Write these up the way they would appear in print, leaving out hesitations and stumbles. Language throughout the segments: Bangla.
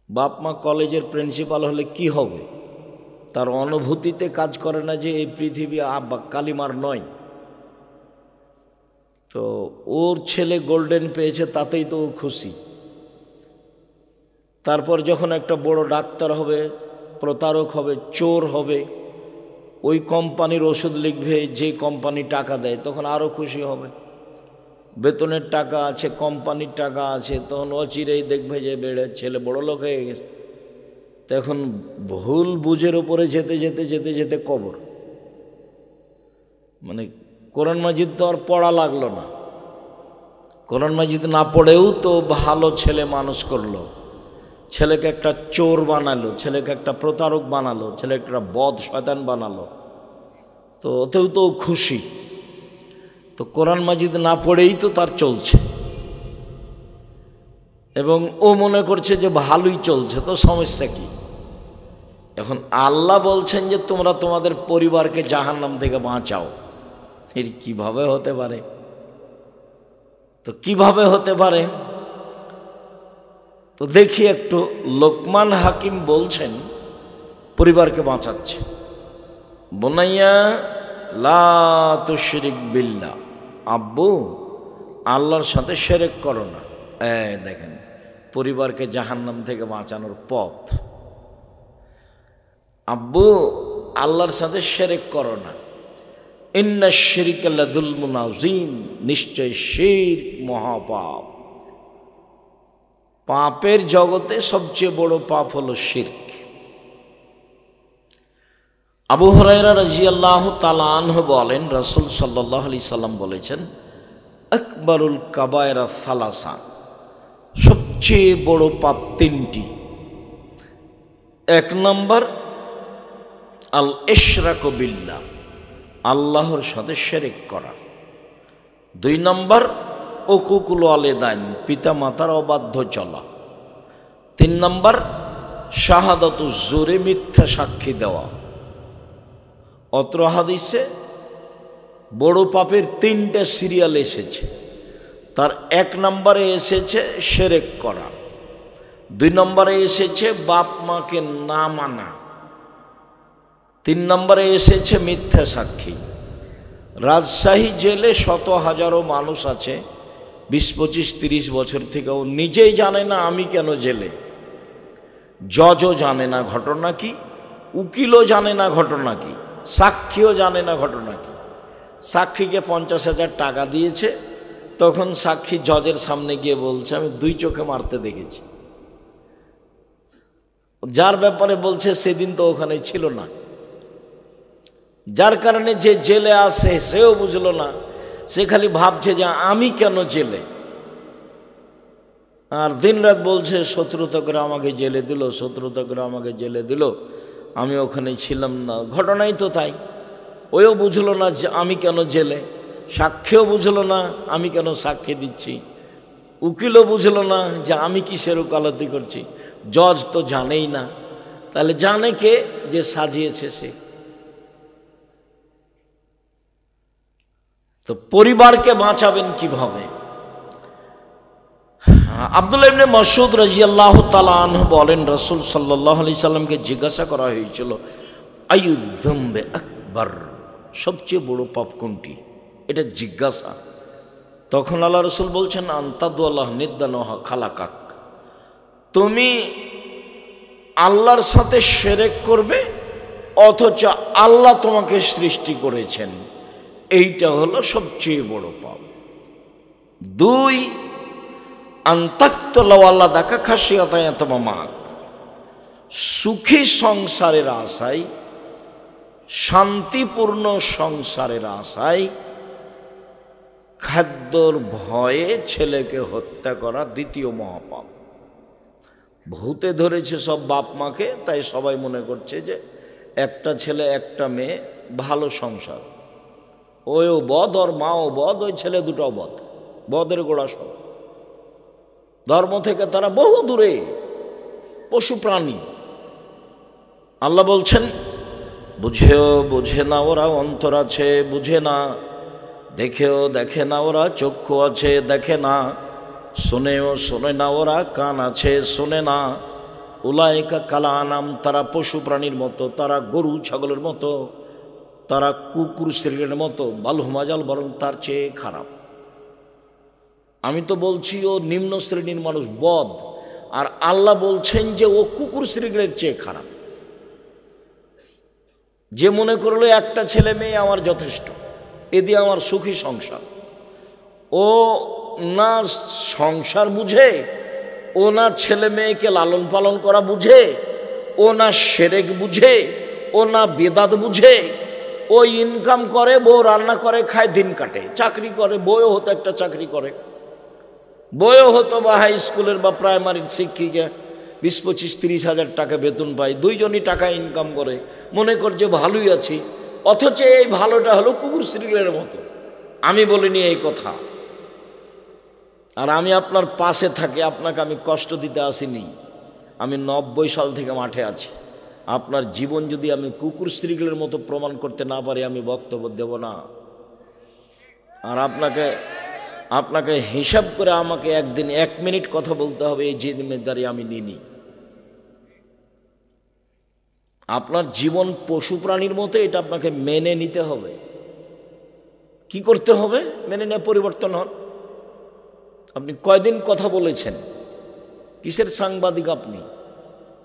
বাপ মা কলেজের প্রিন্সিপাল হলে কি হবে, তার অনুভূতিতে কাজ করে না যে এই পৃথিবী কালিমার নয়। তো ওর ছেলে গোল্ডেন পেয়েছে তাতেই তো ও খুশি। তারপর যখন একটা বড় ডাক্তার হবে, প্রতারক হবে, চোর হবে, ওই কোম্পানির ওষুধ লিখবে যে কোম্পানি টাকা দেয়, তখন আরও খুশি হবে। বেতনের টাকা আছে, কোম্পানির টাকা আছে, তখন অচিরেই দেখবে যে ছেলে বড় লোক হয়ে গেছে। তখন ভুল বুঝের ওপরে যেতে যেতে যেতে যেতে কবর। মানে কোরআন মাজিদ তো আর পড়া লাগলো না। কোরআন মাজিদ না পড়েও তো ভালো ছেলে মানুষ করলো, ছেলেকে একটা চোর বানালো, ছেলেকে একটা প্রতারক বানালো, ছেলেকে একটা বদ শয়তান বানালো, তো ওতেও তো খুশি। তো কোরআন মাজিদ না পড়েই তো তার চলছে, এবং ও মনে করছে যে ভালোই চলছে, তো সমস্যা কি? এখন আল্লাহ বলছেন যে তোমরা তোমাদের পরিবারকে জাহান্নাম থেকে বাঁচাও। এর কিভাবে হতে পারে? তো কিভাবে হতে পারে? তো দেখি একটু, লোকমান হাকিম বলছেন পরিবারকে বাঁচাচ্ছে। বুনাইয়া লা তুশরিক বিল্লাহ, আব্বু আল্লাহর সাথে শিরক করো না। দেখেন পরিবারকে জাহান্নাম থেকে বাঁচানোর পথ। আব্বু আল্লাহর সাথে শিরক করো না। ইন্না শিরকা লাযুলমুন আযীম, নিশ্চয় শিরক মহাপাপ। পাপের জগতে সবচেয়ে বড় পাপ হলো শিরক। আবু হুরায়রা রাদিয়াল্লাহু তাআলা আনহু বলেন, রাসূল সাল্লাল্লাহু আলাইহি সাল্লাম বলেছেন, আকবারুল কাবায়রা সালাসা, সবচেয়ে বড় পাপ তিনটি। এক নম্বর আল ইশরাকু বিল্লাহ, আল্লাহর সাথে শিরক করা। দুই নম্বর উকুকুল ওয়ালিদাইন, পিতা মাতার অবাধ্য চলা। তিন নম্বর শাহাদাতু জুরে, মিথ্যা সাক্ষী দেওয়া। অত্র হাদিসে বড় পাপের তিনটা সিরিয়াল এসেছে। তার এক নম্বরে এসেছে শিরক করা, দুই নম্বরে এসেছে বাপ মাকে না মানা, তিন নম্বরে এসেছে মিথ্যা সাক্ষী। রাজশাহী জেলে শত হাজারো মানুষ আছে 20, 25, 30 বছর থেকে, ও নিজেই জানে না আমি কেন জেলে। জজও জানে না ঘটনা কি, উকিলও জানে না ঘটনা কি, সাক্ষীও জানে না ঘটনা কি। সাক্ষীকে 50,000 টাকা দিয়েছে, তখন সাক্ষী জজের সামনে গিয়ে বলছে আমি 2 চোখে মারতে দেখেছি। যার ব্যাপারে বলছে সেদিন তো ওখানে ছিল না। যার কারণে যে জেলে আসে সেও বুঝলো না, সে খালি ভাবছে যে আমি কেন জেলে। আর দিনরাত বলছে শত্রুতা করে আমাকে জেলে দিল, শত্রুতা করে আমাকে জেলে দিল, আমি ওখানে ছিলাম না। ঘটনাই তো তাই। ওও বুঝলো না যে আমি কেন জেলে, সাক্ষীও বুঝলো না আমি কেন সাক্ষী দিচ্ছি, উকিলও বুঝলো না যে আমি কিসের ওকালতি করছি, জজ তো জানেই না। তাহলে জানে কে? যে সাজিয়েছে সে। তো পরিবারকে বাঁচাবেন কিভাবে? আব্দুল্লাহ ইবনে মাসউদ রাদিয়াল্লাহু তাআলা আনহু বলেন, রাসূল সাল্লাল্লাহু আলাইহি সাল্লামকে জিজ্ঞাসা করা হয়েছিল আইয়ুয যামবি আকবার, সবচেয়ে বড় পাপ কোনটি? এটা জিজ্ঞাসা। তখন আল্লাহ রাসূল বলছেন আনতাদুল্লাহ নিদ্দান খালাকাক, তুমি আল্লাহর সাথে শিরক করবে অথচ আল্লাহ তোমাকে সৃষ্টি করেছেন, এইটা হলো সবচেয়ে বড় পাপ। দুই আন্তাক্তলা দেখা খাসিয়াতায়াতমাক, সুখী সংসারের আশায়, শান্তিপূর্ণ সংসারের আশায় খাদ্যর ভয়ে ছেলেকে হত্যা করা দ্বিতীয় মহাপাপ। ভূতে ধরেছে সব বাপ মাকে, তাই সবাই মনে করছে যে একটা ছেলে একটা মেয়ে, ভালো সংসার। ওও বদ, ওর মাও বদ, ওই ছেলে দুটাও বদ, বদের গোড়া সব। ধর্ম থেকে তারা বহু দূরে, পশু প্রাণী। আল্লাহ বলছেন বুঝেও বুঝে না ওরা অন্তর আছে, বুঝে না, দেখেও দেখে না ওরা চক্ষু আছে, দেখে না, শোনেও শোনে না ওরা কান আছে, শোনে না, উলাইকা কালা আনাম, তারা পশু প্রাণীর মতো, তারা গরু ছাগলের মতো, তারা কুকুর শ্রেণীর মতো, বালহুমাজাল, বরং তার চেয়ে খারাপ। আমি তো বলছি ও নিম্ন শ্রেণীর মানুষ, বদ, আর আল্লাহ বলছেন যে ও কুকুর শ্রেণীর চেয়ে খারাপ। যে মনে করলো একটা ছেলে মেয়ে আমার যথেষ্ট, এ দিয়ে আমার সুখী সংসার, ও না সংসার বুঝে, ও না ছেলে মেয়েকে লালন পালন করা বুঝে, ও না শিরক বুঝে, ও না বেদাত বুঝে। ও ইনকাম করে, বউ রান্না করে খায়, দিন কাটে, চাকরি করে, বইও হতো একটা চাকরি করে, বইও হতো বা হাই স্কুলের বা প্রাইমারির শিক্ষিকা, 20-25-30 হাজার টাকা বেতন পায়, দুইজনই টাকা ইনকাম করে, মনে কর যে ভালোই আছি। অথচ এই ভালোটা হলো কুকুর শ্রীগলের মতো। আমি বলিনি এই কথা, আর আমি আপনার পাশে থাকি, আপনাকে আমি কষ্ট দিতে আসিনি। আমি 90 সাল থেকে মাঠে আছি। আপনার জীবন যদি আমি কুকুর শ্রীগলের মতো প্রমাণ করতে না পারি, আমি বক্তব্য দেব না। আর আপনাকে হিসাব করে আমাকে একদিন 1 মিনিট কথা বলতে হবে, এই জিম্মেদারি আমি নিইনি। আপনার জীবন পশু প্রাণীর মতো, এটা আপনাকে মেনে নিতে হবে। কি করতে হবে? মেনে নিয়ে পরিবর্তন হন। আপনি কয়দিন কথা বলেছেন? কিসের সাংবাদিক আপনি?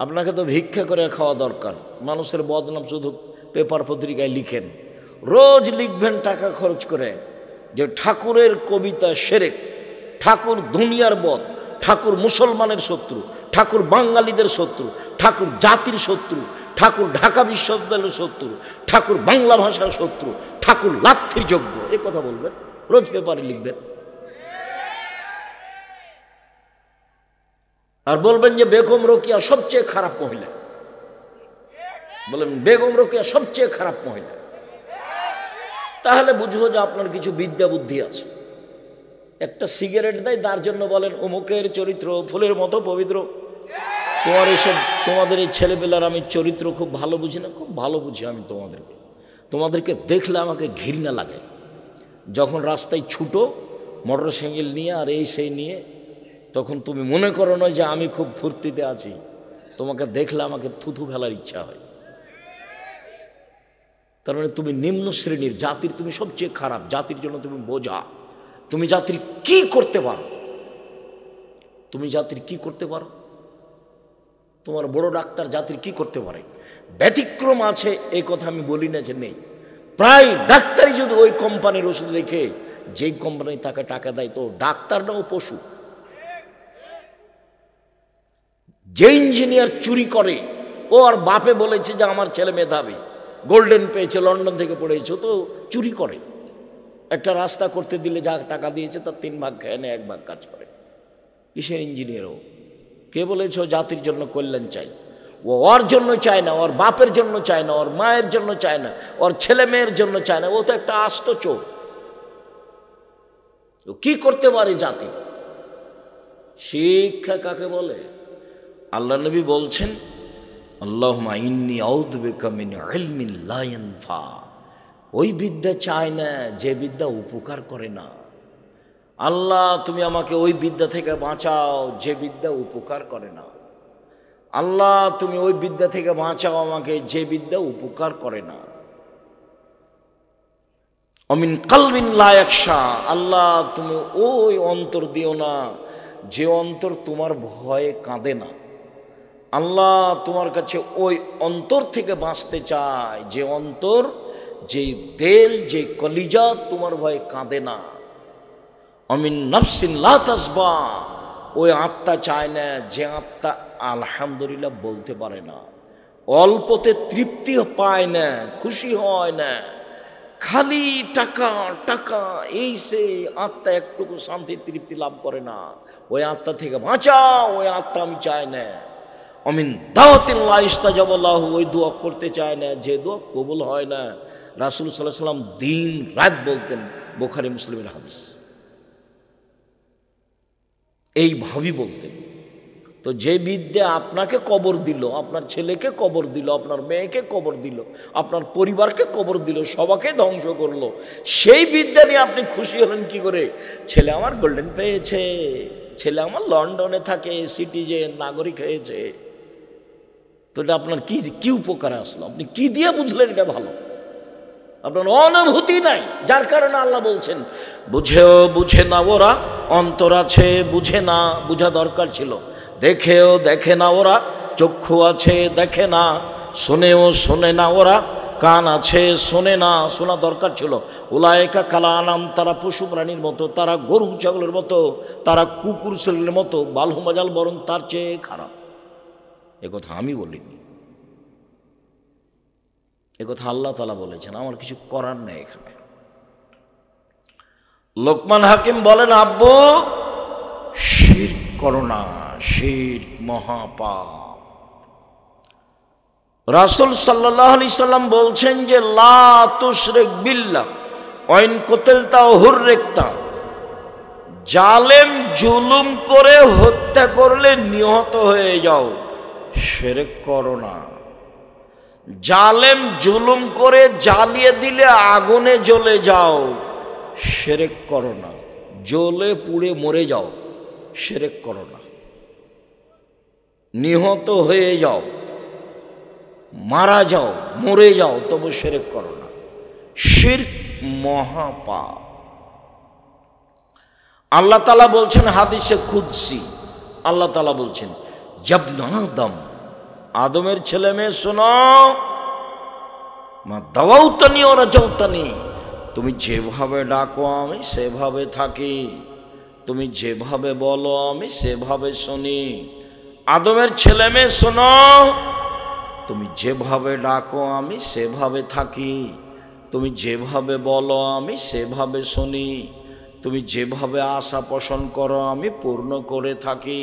আপনাকে তো ভিক্ষা করে খাওয়া দরকার। মানুষের বদনাম শুধু পেপার পত্রিকায় লিখেন, রোজ লিখবেন টাকা খরচ করে যে ঠাকুরের কবিতা শিরক, ঠাকুর দুনিয়ার বদ, ঠাকুর মুসলমানের শত্রু, ঠাকুর বাঙালিদের শত্রু, ঠাকুর জাতির শত্রু, ঠাকুর ঢাকা বিশ্ববিদ্যালয়ের শত্রু, ঠাকুর বাংলা ভাষার শত্রু, ঠাকুর লাথির যোগ্য। এ কথা বলবেন, রোজ পেপারে লিখবেন। আর বলবেন যে বেগম রোকেয়া সবচেয়ে খারাপ মহিলা। বলেন বেগম রোকেয়া সবচেয়ে খারাপ মহিলা, তাহলে বুঝবো যে আপনার কিছু বিদ্যা বুদ্ধি আছে। একটা সিগারেট দেয়, তার জন্য বলেন অমুকের চরিত্র ফুলের মতো পবিত্র। তোমাদের এই ছেলেবেলার আমি চরিত্র খুব ভালো বুঝি না? খুব ভালো বুঝি আমি তোমাদেরকে দেখলে আমাকে ঘৃণা লাগে। যখন রাস্তায় ছুটো মোটর সাইকেল নিয়ে আর এই সেই নিয়ে, তখন তুমি মনে করো না যে আমি খুব ফুর্তিতে আছি। তোমাকে দেখলে আমাকে থুথু ফেলার ইচ্ছা হয়। তার মানে তুমি নিম্ন শ্রেণীর জাতির, তুমি সবচেয়ে খারাপ জাতির জন্য তুমি বোঝা। তুমি জাতির কি করতে পারো? তুমি জাতির কি করতে পারো? তোমার বড় ডাক্তার জাতির কি করতে পারে? ব্যতিক্রম আছে এই কথা আমি বলি না যে নেই। প্রায় ডাক্তারই যদি ওই কোম্পানির ওষুধ রেখে যেই কোম্পানি তাকে টাকা দেয়, তো ডাক্তার না ও পশু। যে ইঞ্জিনিয়ার চুরি করে, ও আর বাপে বলেছে যে আমার ছেলে মেধাবী, গোল্ডেন পেয়েছে, লন্ডন থেকে পড়েছে, তো চুরি করে। একটা রাস্তা করতে দিলে যা টাকা দিয়েছে তার 3 ভাগ খেয়ে নেয়, 1 ভাগ কাজ করে। কিসের ইঞ্জিনিয়ার ও? কে বলেছে ও জাতির জন্য কল্যাণ চাই? ও ওর জন্য চায় না, ওর বাপের জন্য চায় না, ওর মায়ের জন্য চায় না, ওর ছেলে মেয়ের জন্য চায় না। ও তো একটা আস্ত চোর। ও কি করতে পারে জাতি? শিক্ষা কাকে বলে? আল্লাহ নবী বলছেন, আল্লাহুম্মা ইন্নী আউযু বিকা মিন ইলমিন লা ইয়ানফা। ওই বিদ্যা চায় না যে বিদ্যা উপকার করে না। আল্লাহ তুমি আমাকে ওই বিদ্যা থেকে বাঁচাও যে বিদ্যা উপকার করে না। আল্লাহ তুমি ওই বিদ্যা থেকে বাঁচাও আমাকে যে বিদ্যা উপকার করে না। অমিন কালবিন লা ইয়াখশা। আল্লাহ তুমি ওই অন্তর দিও না যে অন্তর তোমার ভয়ে কাঁদে না। আল্লাহ তোমার কাছে ওই অন্তর থেকে বাঁচতে চায় যে অন্তর, যে দিল, যে কলিজা তোমার ভয়ে কাঁদে না। অমিন নাফসিন লা তাসবা। ওই আত্মা চায় না যে আত্মা আলহামদুলিল্লাহ বলতে পারে না, অল্পতে তৃপ্তি পায় না, খুশি হয় না, খালি টাকা টাকা এই সে আত্মা একটুকু শান্তি তৃপ্তি লাভ করে না। ওই আত্মা থেকে বাঁচাও, ওই আত্মা আমি চাই না। অমিন দাওয়াতিন লা ইস্তাজাবা লাহু। ওই দোয়া করতে চায় না যে দোয়া কবুল হয় না। রাসূল সাল্লাল্লাহু আলাইহি ওয়াসাল্লাম দিন রাত বলতেন, বুখারী মুসলিমের হাদিস। এইভাবেই বলতেন। তো যে বিদ্যা আপনাকে কবর দিল, আপনার ছেলেকে কবর দিল, আপনার মেয়েকে কবর দিল, আপনার পরিবারকে কবর দিল, সবাইকে ধ্বংস করলো, সেই বিদ্যা নিয়ে আপনি খুশি হলেন কি করে? ছেলে আমার গোল্ডেন পেয়েছে, ছেলে আমার লন্ডনে থাকে, সিটিজেন নাগরিক হয়েছে, তো এটা আপনার কি কি উপকারে আসলো? আপনি কি দিয়ে বুঝলেন এটা ভালো? আপনার অনুভূতি নাই, যার কারণে আল্লাহ বলছেন বুঝেও বুঝে না ওরা, অন্তর আছে বুঝে না, বুঝা দরকার ছিল। দেখেও দেখে না ওরা, চক্ষু আছে দেখে না, শোনেও শোনে না ওরা, কান আছে শোনে না, শোনা দরকার ছিল। উলায়েকা কাল আনাম, তারা পশু প্রাণীর মতো, তারা গরু ছাগলের মতো, তারা কুকুর ছেলের মতো, বালহুমাজাল, বরং তার চেয়ে খারাপ। একথা আমি বলিনি, একথা আল্লাহ তাআলা বলেছেন, আমার কিছু করার নেই এখানে। লোকমান হাকিম বলেন, আব্বু শিরক করো না, শিরক মহাপাপ। রাসূল সাল্লাল্লাহু আলাইহি সাল্লাম বলছেন যে লা তুশরিক বিল্লাহ ওয়া ইন কুতিলতা হুররিকতা, জালেম জুলুম করে হত্যা করলে নিহত হয়ে যাও, শিরক করো না। জালেম জুলুম করে জ্বালিয়ে দিলে আগুনে জ্বলে যাও, শিরক করো না। জ্বলে পুড়ে মরে যাও, শিরক করো না। নিহত হয়ে যাও, মারা যাও, মরে যাও, তবু শিরক করো না। শিরক মহাপাপ। আল্লাহ তাআলা বলছেন হাদিসে কুদসি, আল্লাহ তাআলা বলছেন ইয়াবনা আদম, আদমের ছেলে মেয়ে শোনো, মা দাওয়াউতানি ওয়া রাজাউতানি, তুমি যেভাবে ডাকো আমি সেভাবে থাকি, তুমি যেভাবে বলো আমি সেভাবে শুনি। আদমের ছেলে মেয়ে শোনো, তুমি যেভাবে ডাকো আমি সেভাবে থাকি, তুমি যেভাবে বলো আমি সেভাবে শুনি, তুমি যেভাবে আশা পোষণ করো আমি পূর্ণ করে থাকি,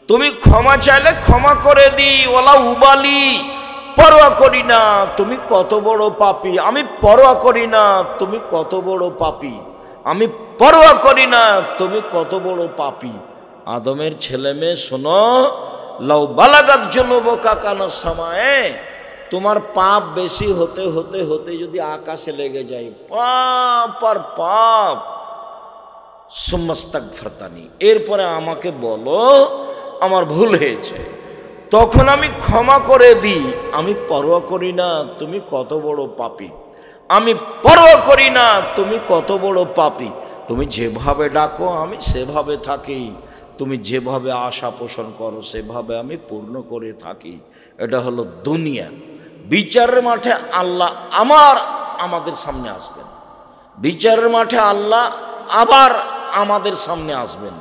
তুমি ক্ষমা চাইলে ক্ষমা করে দিই, ওলা উবালি, পরোয়া করি না তুমি কত বড় পাপী, আমি পরোয়া করি না তুমি কত বড় পাপী, আমি পরোয়া করি না তুমি কত বড় পাপী। আদমের ছেলে মেয়ে শোনো, লাউ বালাগাত যুনুবুকা কানাস সামায়ে, তোমার পাপ বেশি হতে হতে হতে যদি আকাশে লেগে যায়, পাপ আর পাপ, সুম্মাস্তাগফিরতানি, এরপরে আমাকে বলো আমার ভুল হয়েছে, তখন আমি ক্ষমা করে দিই, আমি পরোয়া করি না তুমি কত বড় পাপী, আমি পরোয়া করি না তুমি কত বড় পাপী, তুমি যেভাবে ডাকো আমি সেভাবে থাকি, তুমি যেভাবে আশা পোষণ করো সেভাবে আমি পূর্ণ করে থাকি। এটা হলো দুনিয়া। বিচারের মাঠে আল্লাহ আমাদের সামনে আসবেন, বিচারের মাঠে আল্লাহ আবার আমাদের সামনে আসবেন।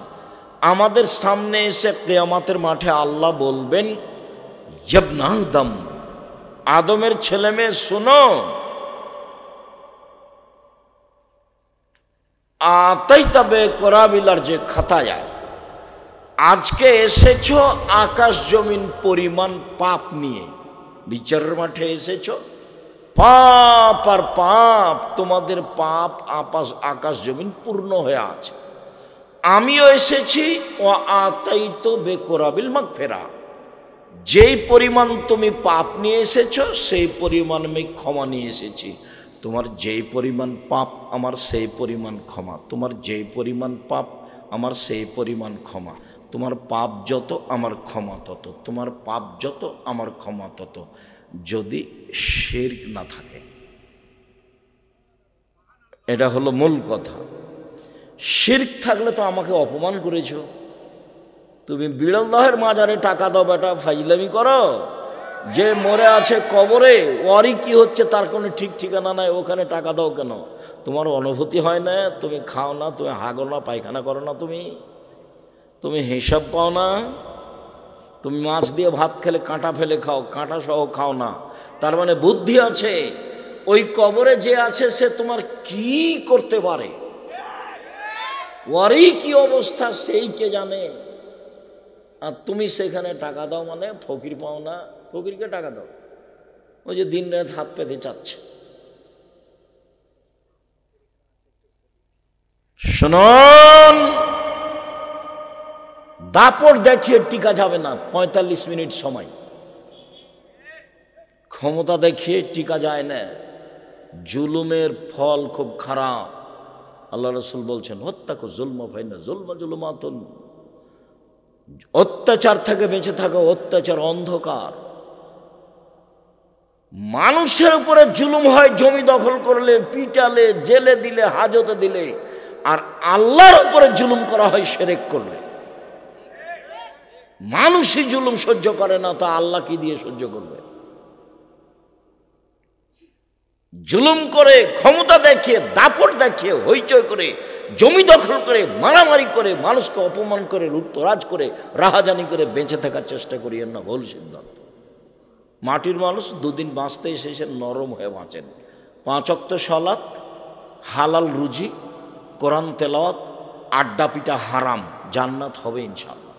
আমাদের সামনে এসে কিয়ামতের মাঠে আল্লাহ বলবেন ইয়াবনা আদম, আদমের ছেলে মেয়ে শোনো, আতাইতা বিকরাবিল যে খাতায়া, আজকে এসেছো আকাশ জমিন পরিমাণ পাপ নিয়ে, বিচারের মাঠে এসেছো, পাপ আর পাপ, তোমাদের পাপ আকাশ জমিন পূর্ণ হয়ে আছে। আমিও এসেছি ও আতাইতো বেকরাবিল মাগফিরা, যেই পরিমাণ তুমি পাপ নিয়ে এসেছো সেই পরিমাণ আমি ক্ষমা নিয়ে এসেছি। তোমার যেই পরিমাণ পাপ আমার সেই পরিমাণ ক্ষমা, তোমার যেই পরিমাণ পাপ আমার সেই পরিমাণ ক্ষমা, তোমার পাপ যত আমার ক্ষমা তত, তোমার পাপ যত আমার ক্ষমা তত, যদি শিরক না থাকে। এটা হলো মূল কথা। শিরক থাকলে তো আমাকে অপমান করেছো, তুমি বিড়ালদহের মাজারে টাকা দাও বেটা, ফাইজলামি করো, যে মরে আছে কবরে ওরই কি হচ্ছে তার কোনো ঠিক ঠিকানা নাই, ওখানে টাকা দাও কেন? তোমার অনুভূতি হয় না? তুমি খাও না, তুমি হাগো না, পায়খানা করো না, তুমি হিসাব পাও না? তুমি মাছ দিয়ে ভাত খেলে কাঁটা ফেলে খাও, কাঁটা সহ খাও না, তার মানে বুদ্ধি আছে। ওই কবরে যে আছে সে তোমার কি করতে পারে, ওরই কি অবস্থা সেই কে জানে। আর তুমি সেখানে টাকা দাও মানে ফকির পাও না, ফকিরকে টাকা দাও, ওই যে দিন রাত হাত পেতে চাচ্ছে। শুনুন, দাপট দেখিয়ে টিকা যাবে না। 45 মিনিট সময়, ক্ষমতা দেখিয়ে টিকা যায় না। জুলুমের ফল খুব খারাপ। আল্লাহ রাসূল বলছেন হত্যাকু জুলমা ফাইন্না জুলমা জুলুমাতুন, অত্যাচার থেকে বেঁচে থাকো, অত্যাচার অন্ধকার। মানুষের উপরে জুলুম হয় জমি দখল করলে, পিটালে, জেলে দিলে, হাজতে দিলে, আর আল্লাহর উপরে জুলুম করা হয় শিরক করলে। মানুষই জুলুম সহ্য করে না, তা আল্লাহ কি দিয়ে সহ্য করবে? জুলুম করে, ক্ষমতা দেখিয়ে, দাপট দেখিয়ে, হইচই করে, জমি দখল করে, মারামারি করে, মানুষকে অপমান করে, লুটতরাজ করে, রাহাজানি করে বেঁচে থাকার চেষ্টা করিয়েন না, ভুল সিদ্ধান্ত। মাটির মানুষ দুদিন বাঁচতে এসেছে, নরম হয়ে বাঁচেন। 5 ওয়াক্ত সালাত, হালাল রুজি, কোরআন তেলাওয়াত, আড্ডা পিটা হারাম, জান্নাত হবে ইনশাআল্লাহ।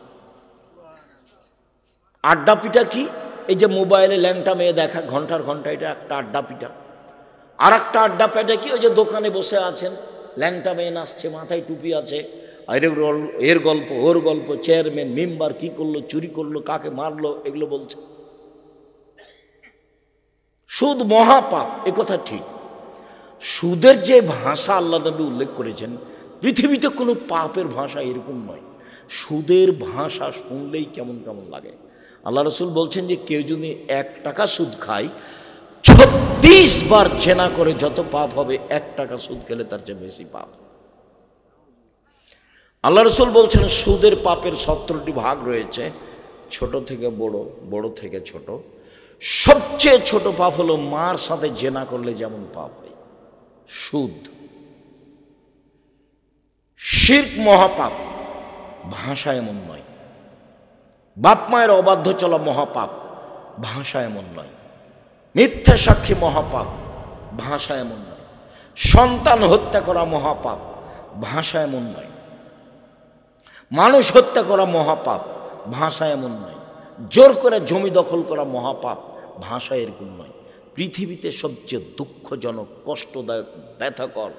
আড্ডা পিটা কি? এই যে মোবাইলে ল্যাংটা মেয়ে দেখা ঘন্টার ঘন্টা, এটা একটা আড্ডা পিটা। আর একটা আড্ডা পেটে কি? ওই যে দোকানে বসে আছেন, ল্যাংটা মেয়ে নাচছে, মাথায় টুপি আছে, এর গল্প, ওর গল্প, চেয়ারম্যান মেম্বার কি করলো, চুরি করলো, কাকে মারলো, এগুলো বলছে। সুদ মহাপাপ, এ কথা ঠিক। সুদের যে ভাষা আল্লাহ নবী উল্লেখ করেছেন, পৃথিবীতে কোনো পাপের ভাষা এরকম নয়। সুদের ভাষা শুনলেই কেমন কেমন লাগে। আল্লাহ রসুল বলছেন যে কেউ যদি 1 টাকা সুদ খায়, 36 বার জেনা করে যত পাপ হবে, 1 টাকা সুদ খেলে তার চেয়ে বেশি পাপ। আল্লাহ রসুল বলছেন সুদের পাপের 17টি ভাগ রয়েছে, ছোট থেকে বড়, বড় থেকে ছোট। সবচেয়ে ছোট পাপ হলো মার সাথে জেনা করলে যেমন পাপ হয়, সুদ। শিরক মহাপাপ, ভাষা এমন নয়। বাপ মায়ের অবাধ্য চলা মহাপাপ, ভাষা এমন নয়। মিথ্যা সাক্ষী মহাপাপ, ভাষা এমন নয়। সন্তান হত্যা করা মহাপাপ, ভাষা এমন নয়। মানুষ হত্যা করা মহাপাপ, ভাষা এমন নয়। জোর করে জমি দখল করা মহাপাপ, ভাষা এরকম নয়। পৃথিবীতে সবচেয়ে দুঃখজনক, কষ্টদায়ক, ব্যথাকর,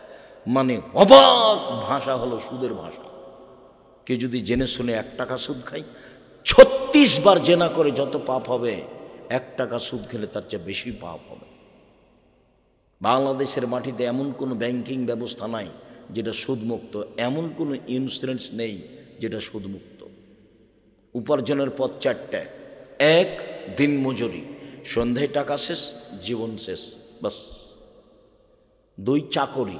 মানে অবাক ভাষা হলো সুদের ভাষা। কে যদি জেনে শুনে 1 টাকা সুদ খায়, 36 বার জেনা করে যত পাপ হবে, 1 টাকা সুদ খেলে তার চেয়ে বেশি পাপ হবে। বাংলাদেশের মাটিতে এমন কোনো ব্যাংকিং ব্যবস্থা নাই যেটা সুদমুক্ত, এমন কোনো ইন্স্যুরেন্স নেই যেটা সুদমুক্ত। উপার্জনের পথ 4টা। 1, দিন মজুরি, সন্ধ্যায় টাকা শেষ, জীবন শেষ, বাস। 2, চাকরি,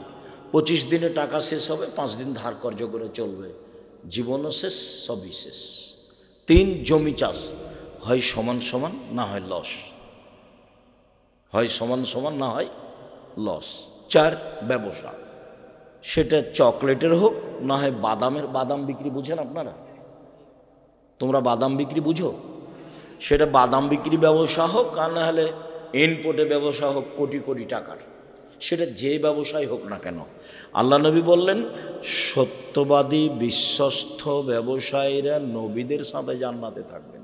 25 দিনে টাকা শেষ হবে, 5 দিন ধার কর্য করে চলবে, জীবনও শেষ, সবই শেষ। 3, জমি চাষ, হয় সমান সমান, না হয় লস, হয় সমান সমান, না হয় লস। 4, ব্যবসা, সেটা চকলেটের হোক, না হয় বাদামের, বাদাম বিক্রি বুঝেন আপনারা? তোমরা বাদাম বিক্রি বুঝো? সেটা বাদাম বিক্রি ব্যবসা হোক, আর না হলে ইনপোর্টে ব্যবসা হোক কোটি কোটি টাকার, সেটা যে ব্যবসায় হোক না কেন, আল্লাহ নবী বললেন সত্যবাদী বিশ্বস্ত ব্যবসায়ীরা নবীদের সাথে জান্নাতে থাকবেন।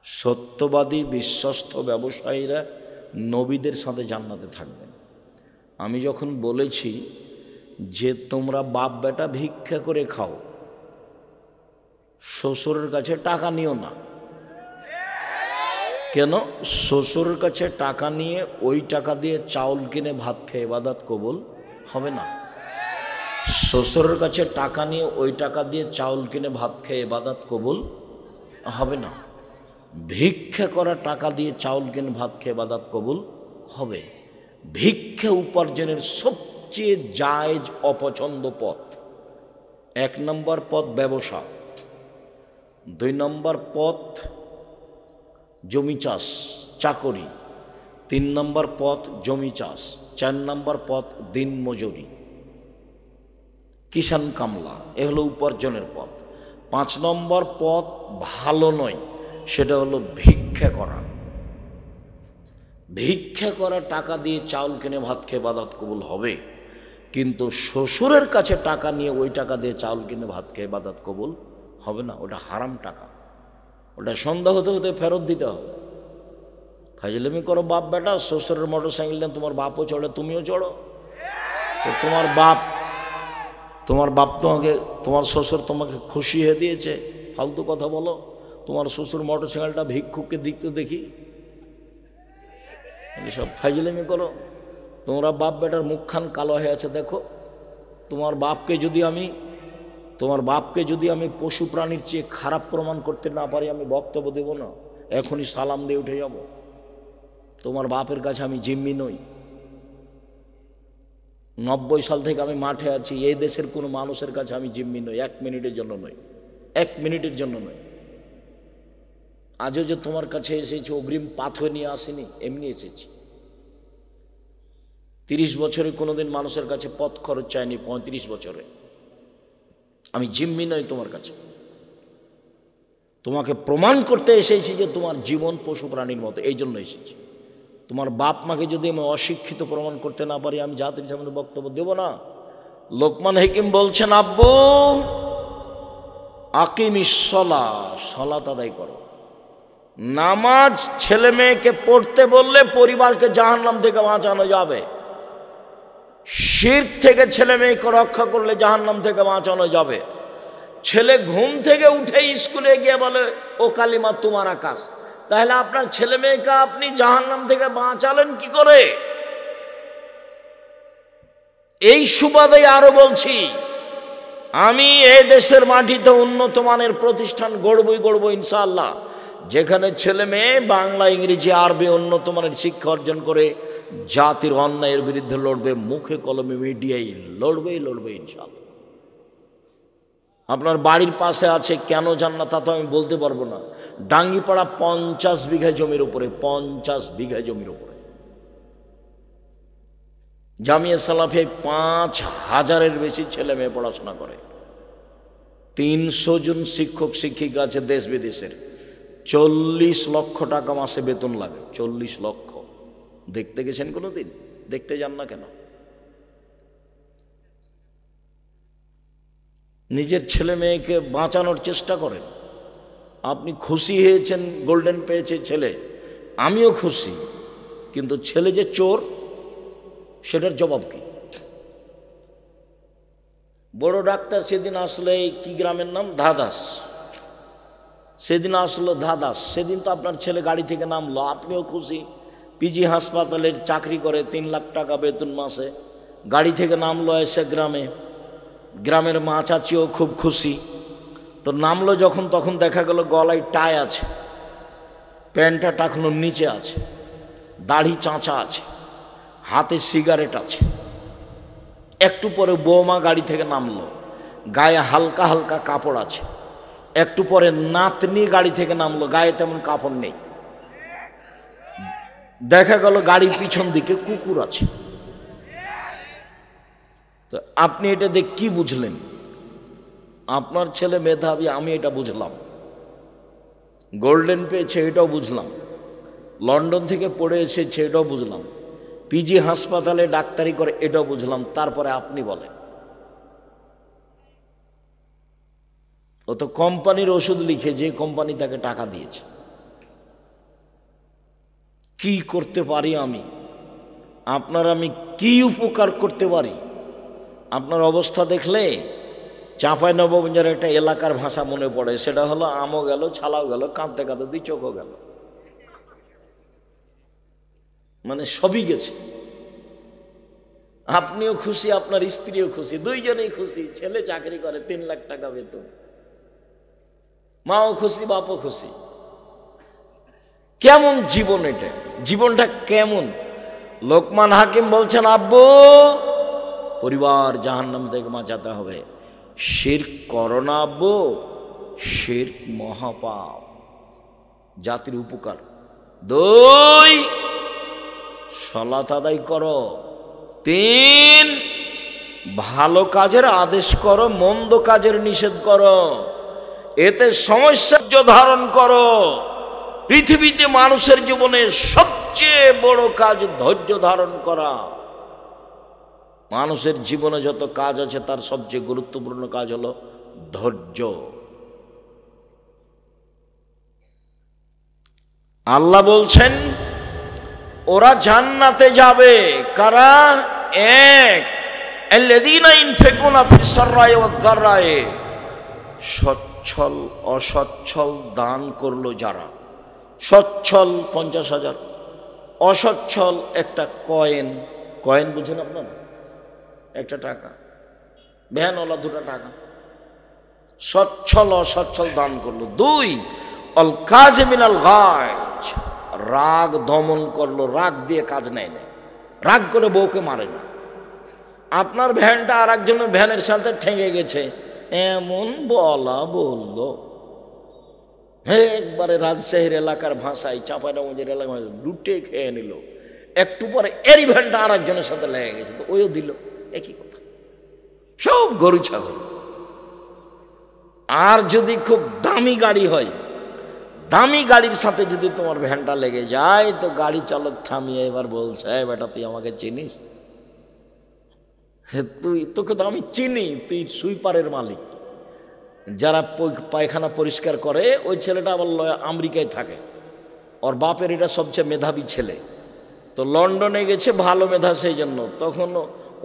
সত্যবাদী বিশ্বস্ত ব্যবসায়ীরা নবীদের সাথে জান্নাতে থাকবেন। আমি যখন বলেছি যে তোমরা বাপ বেটা ভিক্ষা করে খাও, শ্বশুরের কাছে টাকা নিও না। কেন? শ্বশুরের কাছে টাকা নিয়ে ওই টাকা দিয়ে চাউল কিনে ভাত খেয়ে ইবাদত কবুল হবে না। শ্বশুরের কাছে টাকা নিয়ে ওই টাকা দিয়ে চাউল কিনে ভাত খেয়ে ইবাদত কবুল হবে না। ভিক্ষা করা টাকা দিয়ে চাউল কিনে ভাত খেয়ে ইবাদত কবুল হবে। ভিক্ষা উপার্জনের সবচেয়ে জায়েজ অপছন্দ পথ। 1 নম্বর পথ ব্যবসা, 2 নম্বর পথ জমি চাষ, চাকরি, 3 নম্বর পথ জমি চাষ, 4 নম্বর পথ দিন মজুরি, কিষান কামলা, এ হলো উপার্জনের পথ। 5 নম্বর পথ ভালো নয়, সেটা হলো ভিক্ষা করা। ভিক্ষা করা টাকা দিয়ে চাউল কিনে ভাত খেয়ে ইবাদত কবুল হবে, কিন্তু শ্বশুরের কাছে টাকা নিয়ে ওই টাকা দিয়ে চাউল কিনে ভাত খেয়ে ইবাদত কবুল হবে না। ওটা হারাম টাকা, ওটা সন্ধ্যা হতে হতে ফেরত দিতে হবে। ফাজলামি করো বাপ বেটা, শ্বশুরের মোটর সাইকেল নিয়ে তোমার বাপও চড়ে, তুমিও চড়ো। তো তোমার বাপ তোমাকে, তোমার শ্বশুর তোমাকে খুশি হয়ে দিয়েছে, ফালতু কথা বলো। তোমার শ্বশুর মোটর সাইকেলটা ভিক্ষুককে দিতে দেখি, সব ফাজলামি করো। তোমরা বাপ বেটার মুখখান কালো হয়ে আছে, দেখো। তোমার বাপকে যদি আমি পশু প্রাণীর চেয়ে খারাপ প্রমাণ করতে না পারি, আমি বক্তব্য দেব না, এখনই সালাম দিয়ে উঠে যাব। তোমার বাপের কাছে আমি জিম্মি নই। 90 সাল থেকে আমি মাঠে আছি, এই দেশের কোনো মানুষের কাছে আমি জিম্মি নই, 1 মিনিটের জন্য নই, 1 মিনিটের জন্য নই। আজও যে তোমার কাছে এসেছি অগ্রিম পাথর নিয়ে আসিনি, এমনি এসেছি। 30 বছরে কোনোদিন মানুষের কাছে পথ খরচ চাইনি, 35 বছরে। আমি জিম্মি নই তোমার কাছে। তোমাকে প্রমাণ করতে এসেছি যে তোমার জীবন পশু প্রাণীর মতো, এই জন্য এসেছি। তোমার বাপ মাকে যদি আমি অশিক্ষিত প্রমাণ করতে না পারি, আমি জাতির সামনে বক্তব্য দেব না। লোকমান হাকিম বলছেন, আব্বু আকিমিস সালাহ, সালাত আদায় করো। নামাজ ছেলে মেয়েকে পড়তে বললে পরিবারকে জাহান্নাম থেকে বাঁচানো যাবে। শিরক থেকে ছেলে মেয়েকে রক্ষা করলে জাহান্নাম থেকে বাঁচানো যাবে। ছেলে ঘুম থেকে উঠে স্কুলে গিয়ে বলে ও কালিমা তোমার আকাশ, তাহলে আপনার ছেলে মেয়েকে আপনি জাহান্নাম থেকে বাঁচালেন কি করে? এই সুবাদে আরো বলছি, আমি এই দেশের মাটিতে উন্নত মানের প্রতিষ্ঠান গড়বই ইনশাআল্লাহ, যেখানে ছেলে মেয়ে বাংলা, ইংরেজি, আরবি উন্নত মানের শিক্ষা অর্জন করে জাতির অন্যায়ের বিরুদ্ধে লড়বে, মুখে কলমে মিডিয়ায় লড়বে ইনশাআল্লাহ। আপনার বাড়ির পাশে আছে, কেন যান না তা তো আমি বলতে পারবো না। ডাঙ্গিপাড়া 50 বিঘা জমির উপরে, 50 বিঘা জমির উপরে জামিয়া সালাফিয়ায় 5000-এর বেশি ছেলে মেয়ে পড়াশোনা করে। 300 জন শিক্ষক শিক্ষিকা আছে দেশ বিদেশের। 40 লক্ষ টাকা মাসে বেতন লাগে, 40 লক্ষ। দেখতে গেছেন কোনোদিন? দেখতে যান না কেন? নিজের ছেলে মেয়েকে বাঁচানোর চেষ্টা করেন। আপনি খুশি হয়েছেন, গোল্ডেন পেয়েছে ছেলে, আমিও খুশি, কিন্তু ছেলে যে চোর সেটার জবাব কি? বড় ডাক্তার সেদিন আসলে, কি গ্রামের নাম, ধাদাস, সেদিন আসলো ধাদাস। সেদিন তো আপনার ছেলে গাড়ি থেকে নামলো, আপনিও খুশি। পিজি হাসপাতালের চাকরি করে, 3 লাখ টাকা বেতন মাসে, গাড়ি থেকে নামলো, এসে গ্রামের মা চাচিও খুব খুশি। তো নামলো যখন, তখন দেখা গেল গলায় টাই আছে, প্যান্টটা টাকানোর নিচে আছে, দাড়ি চাঁচা আছে, হাতে সিগারেট আছে। একটু পরে বৌমা গাড়ি থেকে নামলো, গায়ে হালকা হালকা কাপড় আছে। একটু পরে নাতনি গাড়ি থেকে নামলো, গায়ে তেমন কাপড় নেই। দেখা গেল গাড়ির পিছন দিকে কুকুর আছে। তো আপনি এটা দেখ কি বুঝলেন? আপনার ছেলে মেধাবী, আমি এটা বুঝলাম। গোল্ডেন পেয়েছে, এটাও বুঝলাম। লন্ডন থেকে পড়ে এসেছে, এটাও বুঝলাম। পিজি হাসপাতালে ডাক্তারি করে, এটাও বুঝলাম। তারপরে আপনি বলেন, ও তো কোম্পানির ওষুধ লিখে, যে কোম্পানি তাকে টাকা দিয়েছে। কি করতে পারি আমি? আপনার আমি কি উপকার করতে পারি? আপনার অবস্থা দেখলে চাঁপাইনবাবগঞ্জের একটা এলাকার ভাষা মনে পড়ে, সেটা হলো আমও গেল, ছালাও গেল, কাঁদতে কাঁদতে 2 চোখও গেল। মানে সবই গেছে। আপনিও খুশি, আপনার স্ত্রীও খুশি, দুইজনেই খুশি। ছেলে চাকরি করে, 3 লাখ টাকা বেতন, মাও খুশি, বাপও খুশি। কেমন জীবন এটা? জীবনটা কেমন? লোকমান হাকিম বলছেন, আব্বু পরিবার জাহান্নাম থেকে বাঁচাতে হবে। শিরক করো না আব্বু, শিরক মহাপাপ, জাতির উপকার। 2 সালাত আদায় করো। 3 ভালো কাজের আদেশ করো, মন্দ কাজের নিষেধ করো। এতে সমস্যা ধারণ করো। পৃথিবীতে মানুষের জীবনে সবচেয়ে বড় কাজ ধৈর্য ধারণ করা। মানুষের জীবনে যত কাজ আছে তার সবচেয়ে গুরুত্বপূর্ণ কাজ হলো ধৈর্য। আল্লাহ বলছেন, ওরা জান্নাতে যাবে কারা? 1 আল্লাযীনা ইনফিকুনা ফিস সাররায়ে ওয়াদ দাররায়ে, সচ্ছল অসচ্ছল দান করলো যারা। সচ্ছল 50,000, অসচ্ছল একটা কয়েন বুঝেন আপনারা? একটা টাকা, ভ্যানওয়ালা 2টা টাকা। সচ্ছল অসচ্ছল দান করলো। 2 আল কাযিমিনাল গায়জ, রাগ দমন করলো, রাগ দিয়ে কাজ নেয় না, রাগ করে বউকে মারে না। আপনার ভ্যানটা আর একজনের ভ্যানের সাথে ঠেঙে গেছে, এমন বলা বললো, একবারে রাজশাহীর এলাকার ভাষায়, চাঁপাইনবাবগঞ্জের এলাকায় লুটে খেয়ে নিল। একটু পরে এরই ভ্যানটা আর একজনের সাথে লেগে গেছে, তো ওইও দিল, একই কথা, সব গরু ছাগল। আর যদি খুব দামি গাড়ি হয়, দামি গাড়ির সাথে যদি তোমার ভ্যানটা লেগে যায়, তো গাড়ি চালক থামিয়ে এবার বলছে, বেটা তুই আমাকে চিনিস? তোকে তো আমি চিনি, তুই সুইপারের মালিক। যারা পায়খানা পরিষ্কার করে, ওই ছেলেটা আবার আমেরিকায় থাকে, ওর বাপের এটা সবচেয়ে মেধাবী ছেলে, তো লন্ডনে গেছে, ভালো মেধা, সেই জন্য। তখন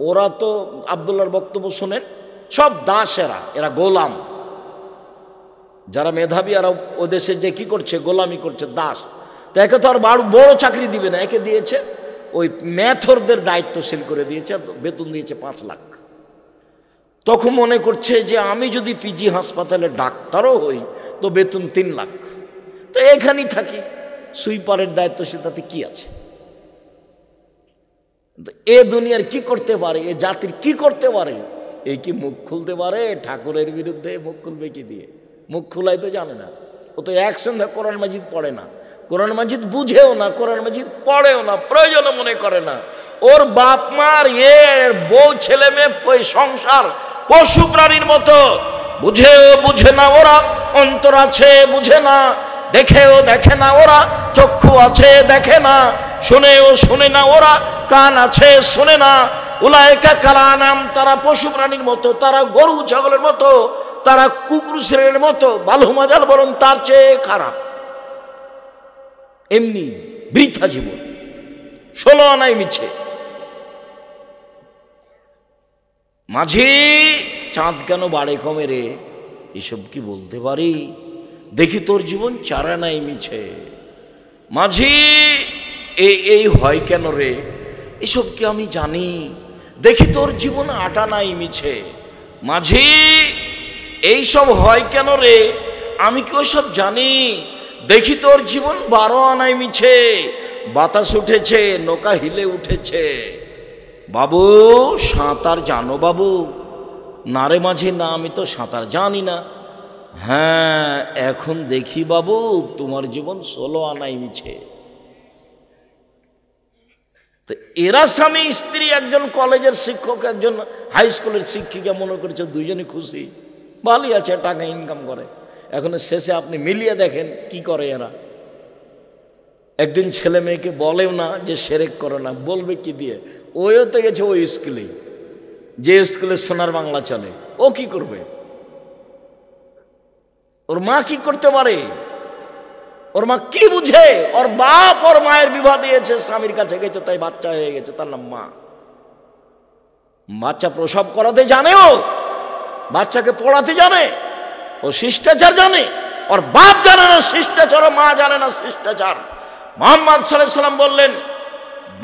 ওরা তো আবদুল্লাহর বক্তব্য শোনেন, সব দাসেরা, এরা গোলাম। যারা মেধাবী আর ও দেশে যে কি করছে, গোলামি করছে, দাস। তো একে তো আর বড় চাকরি দিবে না, একে দিয়েছে ওই ম্যাথরদের দায়িত্বশীল করে দিয়েছে, বেতন দিয়েছে 5 লাখ। তখন মনে করছে যে আমি যদি পিজি হাসপাতালে ডাক্তারও হই তো বেতন 3 লাখ, তো এখানেই থাকি, সুইপারের দায়িত্বশীল, তাতে কি আছে? এ দুনিয়ার কি করতে পারে, এ জাতির কি করতে পারে? এই কি মুখ খুলতে পারে? ঠাকুরের বিরুদ্ধে মুখ খুলবে কি দিয়ে? মুখ খুলাই তো জানে না, ও তো এক সন্ধ্যা কোরআন মাজিদ পড়ে না, কোরআন মাজিদ বুঝেও না, কোরআন মাজিদ পড়েও না, প্রয়োজনও মনে করে না। ওর বাপ মার এর বউ ছেলে মেয়ে সংসার পশু প্রাণীর মতো, বুঝেও বুঝে না ওরা, অন্তর আছে বুঝে না, দেখেও দেখে না ওরা, চক্ষু আছে দেখে না, শুনেও শুনে না ওরা, কান আছে শুনে না। উলাইকা কালানাম, তারা পশু প্রাণীর মতো, তারা গরু ছাগলের মতো, তারা কুকুর শ্রেণীর মতো, বালুমাজাল বরং তার চেয়ে খারাপ। এমনি বৃথা জীবন, 16 আনাই মিছে। মাঝি চাঁদ কেন বাড়ে কমে রে, এসব কি বলতে পারি? দেখি তোর জীবন 4 আনাই মিছে। মাঝি এই হয় কেন রে, এসব কি আমি জানি? দেখি তোর জীবন 8 আনাই মিছে। মাঝি এইসব হয় কেন রে, আমি কি ওসব জানি? দেখি তোর জীবন 12 আনাই মিছে। বাতাস উঠেছে, নৌকা হিলে উঠেছে। বাবু সাঁতার জানো বাবু? না রে মাঝি, না, আমি তো সাঁতার জানি না। হ্যাঁ, এখন দেখি বাবু তোমার জীবন 16 আনাই মিছে। তো এরা স্বামী স্ত্রী, একজন কলেজের শিক্ষক, একজন হাই স্কুলের শিক্ষিকা, মনে করছে দুইজনই খুশি, ভালোই আছে, টাকা ইনকাম করে। এখন শেষে আপনি মিলিয়ে দেখেন কি করে এরা। একদিন ছেলে মেয়েকে বলেও না যে সেরেক করো না, বলবে কি দিয়ে? ওইও তো গেছে ওই স্কুলে, যে স্কুলে সোনার বাংলা চলে। ও কি করবে? ওর মা কি করতে পারে? ওর মা কি বুঝে? ওর বাপ ওর মায়ের বিবাহ দিয়েছে, স্বামীর কাছে গেছে, তাই বাচ্চা হয়ে গেছে, তার নাম মা। বাচ্চা প্রসব করাতে জানে, ও বাচ্চাকে পড়াতে জানে, ও শিষ্টাচার জানে। ওর বাপ জানে না শিষ্টাচার, মা জানে না শিষ্টাচার। মুহাম্মদ সাল্লাল্লাহু আলাইহি ওয়াসাল্লাম বললেন,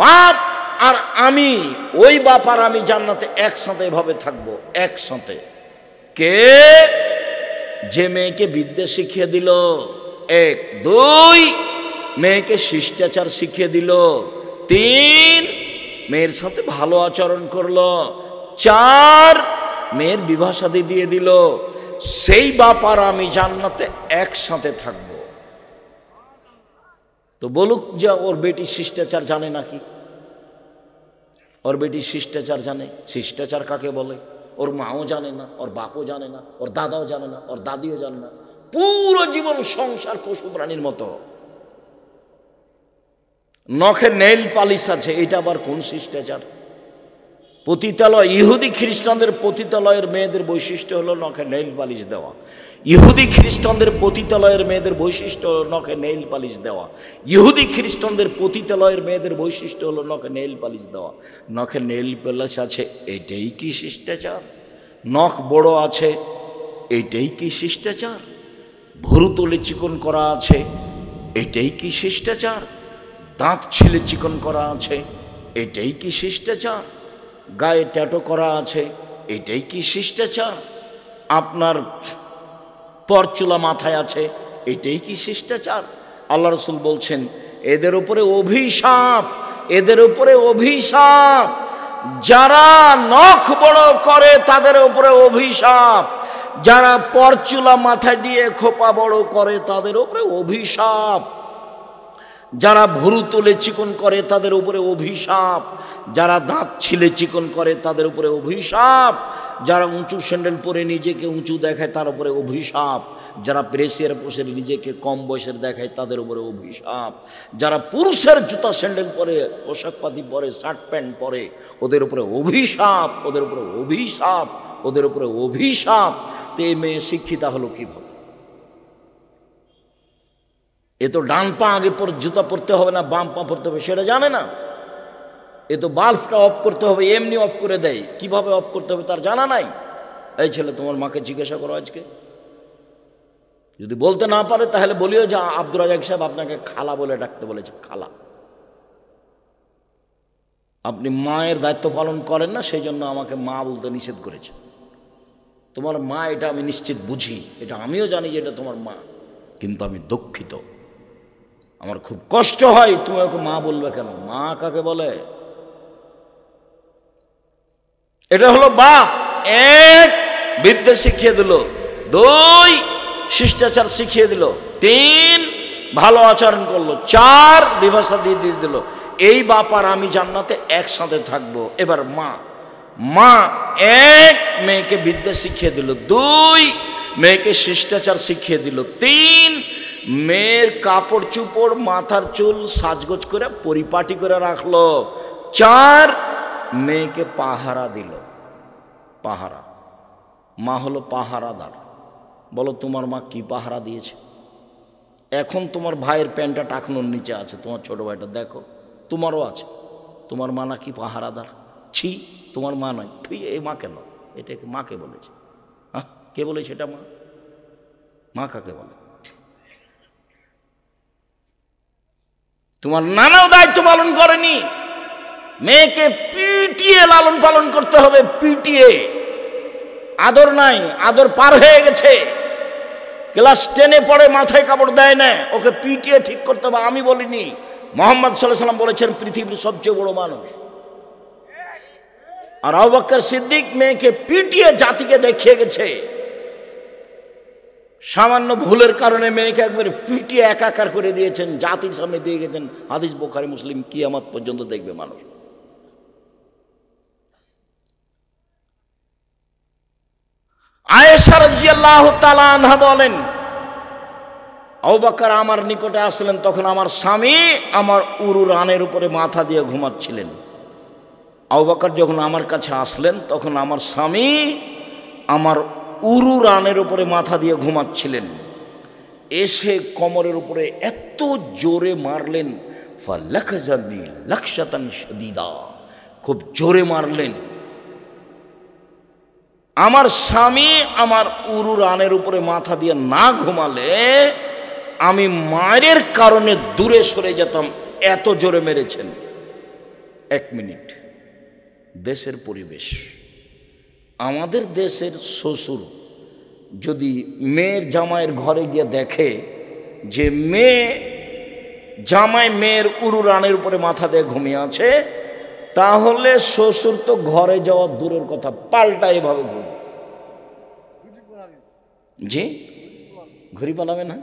বাপ আর আমি, ওই বাপ আর আমি জান্নাতে একসাথে এভাবে থাকবো, একসাথে। কে? যে মেয়েকে বিদ্যা শিখিয়ে দিল, 1, 2 মেয়েকে শিষ্টাচার শিখিয়ে দিল, 3 মেয়ের সাথে ভালো আচরণ করলো, 4 মেয়ের বিবাহ শাদী দিয়ে দিল, সেই বাপ আর আমি জান্নাতে একসাথে থাকব। তো বলুক যে ওর বেটি শিষ্টাচার জানে নাকি? ওর বেটি শিষ্টাচার জানে? শিষ্টাচার কাকে বলে? ওর মাও জানে না, ওর বাপও জানে না, ওর দাদাও জানে না, ওর দাদিও জানে না। পুরো জীবন সংসার পশু প্রাণীর মতো। নখে নেইল পালিশ আছে, এটা আবার কোন শিষ্টাচার? পতিতালয়, ইহুদি খ্রিস্টানদের পতিতালয়ের মেয়েদের বৈশিষ্ট্য হলো নখে নেইল পালিশ দেওয়া। ইহুদি খ্রিস্টানদের পতিতালয়ের মেয়েদের বৈশিষ্ট্য হলো নখে নেইল পালিশ দেওয়া। ইহুদি খ্রিস্টানদের পতিতালয়ের মেয়েদের বৈশিষ্ট্য হলো নখে নেইল পালিশ দেওয়া। নখে নেইল পালিশ আছে, এটাই কি শিষ্টাচার? নখ বড় আছে, এটাই কি শিষ্টাচার? ভুরু তলে চিকন করা আছে, এটাই কি শিষ্টাচার? দাঁত ছিলে চিকন করা আছে, এটাই কি শিষ্টাচার? গায়ে ট্যাটু করা আছে, এটাই কি শিষ্টাচার? আপনার পরচুলা মাথায় আছে, এটাই কি শিষ্টাচার? আল্লাহ রাসূল বলছেন, এদের উপরে অভিশাপ, এদের উপরে অভিশাপ। যারা নখ বড় করে তাদের উপরে অভিশাপ, যারা পরচুলা মাথায় দিয়ে খোপা বড় করে তাদের উপরে অভিশাপ, যারা ভুরু তুলে চিকন করে তাদের উপরে অভিশাপ, যারা দাঁত ছিলে চিকন করে তাদের উপরে অভিশাপ, যারা উঁচু স্যান্ডেল পরে নিজেকে উঁচু দেখায় তার উপরে অভিশাপ, যারা প্রেসিয়ার বসে নিজেকে কম বয়সের দেখায় তাদের উপরে অভিশাপ, যারা পুরুষের জুতা স্যান্ডেল পরে, পোশাকপাতি পরে, শার্ট প্যান্ট পরে, ওদের উপরে অভিশাপ, ওদের উপরে অভিশাপ, ওদের উপরে অভিশাপ। তো এই মেয়ে শিক্ষিতা হলো কিভাবে? এ তো ডান পা আগে পর জুতা পরতে হবে না, বাম পা পরতে হবে সেটা জানে না। এ তো বাল্বটা অফ করতে হবে, এমনি অফ করে দেয়, কিভাবে অফ করতে হবে তার জানা নাই। এই ছেলে, তোমার মাকে জিজ্ঞাসা করো আজকে, যদি বলতে না পারে তাহলে বলিও যে আব্দুর রাজাক সাহেব আপনাকে খালা বলে ডাকতে বলেছে, খালা। আপনি মায়ের দায়িত্ব পালন করেন না, সেই জন্য আমাকে মা বলতে নিষেধ করেছে। তোমার মা, এটা আমি নিশ্চিত বুঝি, এটা আমিও জানি যে এটা তোমার মা, কিন্তু আমি দুঃখিত, আমার খুব কষ্ট হয়, তুমি ওকে মা বলবে কেন? মা কাকে বলে? এটা হলো বাপ। এক, বিদ্যা শিখিয়ে দিল। দুই, শিষ্টাচার শিখিয়ে দিল। তিন, ভালো আচরণ করলো। চার, বিভাষা দিয়ে দিয়ে দিল। এই বাপ আর আমি জান্নাতে একসাথে থাকবো। এবার মা, মা এক, মেয়েকে বিদ্যা শিখিয়ে দিল। দুই, মেয়েকে শিষ্টাচার শিখিয়ে দিল। তিন, মেয়ের কাপড় চুপড়, মাথার চুল সাজগোজ করে পরিপাটি করে রাখলো। চার, মেয়েকে পাহারা দিল। পাহারা, মা হলো পাহারাদার। বলো তোমার মা কি পাহারা দিয়েছে? এখন তোমার ভাইয়ের প্যান্টটা টাকনোর নিচে আছে, তোমার ছোট ভাইটা দেখো, তোমারও আছে। তোমার মা নাকি পাহারাদার? ছি, তোমার মা নয়। তুই এই মা কেন? এটাকে মাকে বলেছে। হ্যাঁ, কে বলেছে এটা মা? মা কাকে বলে? তোমার নানাও দায়িত্ব পালন করেনি। মেয়েকে পিটিয়ে লালন পালন করতে হবে, পিটিয়ে। আদর নাই, আদর পার হয়ে গেছে। ক্লাস 10-এ পড়ে, মাথায় কাপড় দেয় না, ওকে পিটিয়ে ঠিক করতে হবে। আমি বলিনি, মুহাম্মদ সাল্লাল্লাহু আলাইহি ওয়াসাল্লাম বলেছেন পৃথিবীর সবচেয়ে বড় মানুষ। আর আবু বকর সিদ্দিক মেয়েকে পিটিয়ে জাতিকে দেখিয়ে গেছে। সামান্য ভুলের কারণে মেয়েকে একবার পিটিয়ে একাকার করে দিয়েছেন, জাতির সামনে দিয়ে গেছেন। হাদিস বুখারী মুসলিম, কিয়ামত পর্যন্ত দেখবে মানুষ। আয়েশা রাদিয়াল্লাহু তাআলা আনহা বলেন, আবু বকর আমার নিকটে আসলেন, তখন আমার স্বামী আমার উরু রানের উপরে মাথা দিয়ে ঘুমাচ্ছিলেন। আবু বকর যখন আমার কাছে আসলেন, তখন আমার স্বামী আমার উরু রানের উপরে মাথা দিয়ে ঘুমাচ্ছিলেন। এসে কোমরের উপরে এত জোরে মারলেন, ফালাকজানি লাকশাতান শাদীদা, খুব জোরে মারলেন। আমার স্বামী আমার উরু রানের উপরে মাথা দিয়ে না ঘুমালে আমি মায়ের কারণে দূরে সরে যেতাম, এত জোরে মেরেছেন। 1 মিনিট, দেশের পরিবেশ। আমাদের দেশের শ্বশুর যদি মেয়ের জামাইয়ের ঘরে গিয়ে দেখে যে মেয়ে জামাই মেয়ের উরু রানের উপরে মাথা দিয়ে ঘুমিয়ে আছে, তাহলে শ্বশুর তো ঘরে যাওয়া দূরের কথা, পাল্টা এভাবে ঘুম। জি, ঘুরি পালাবে না?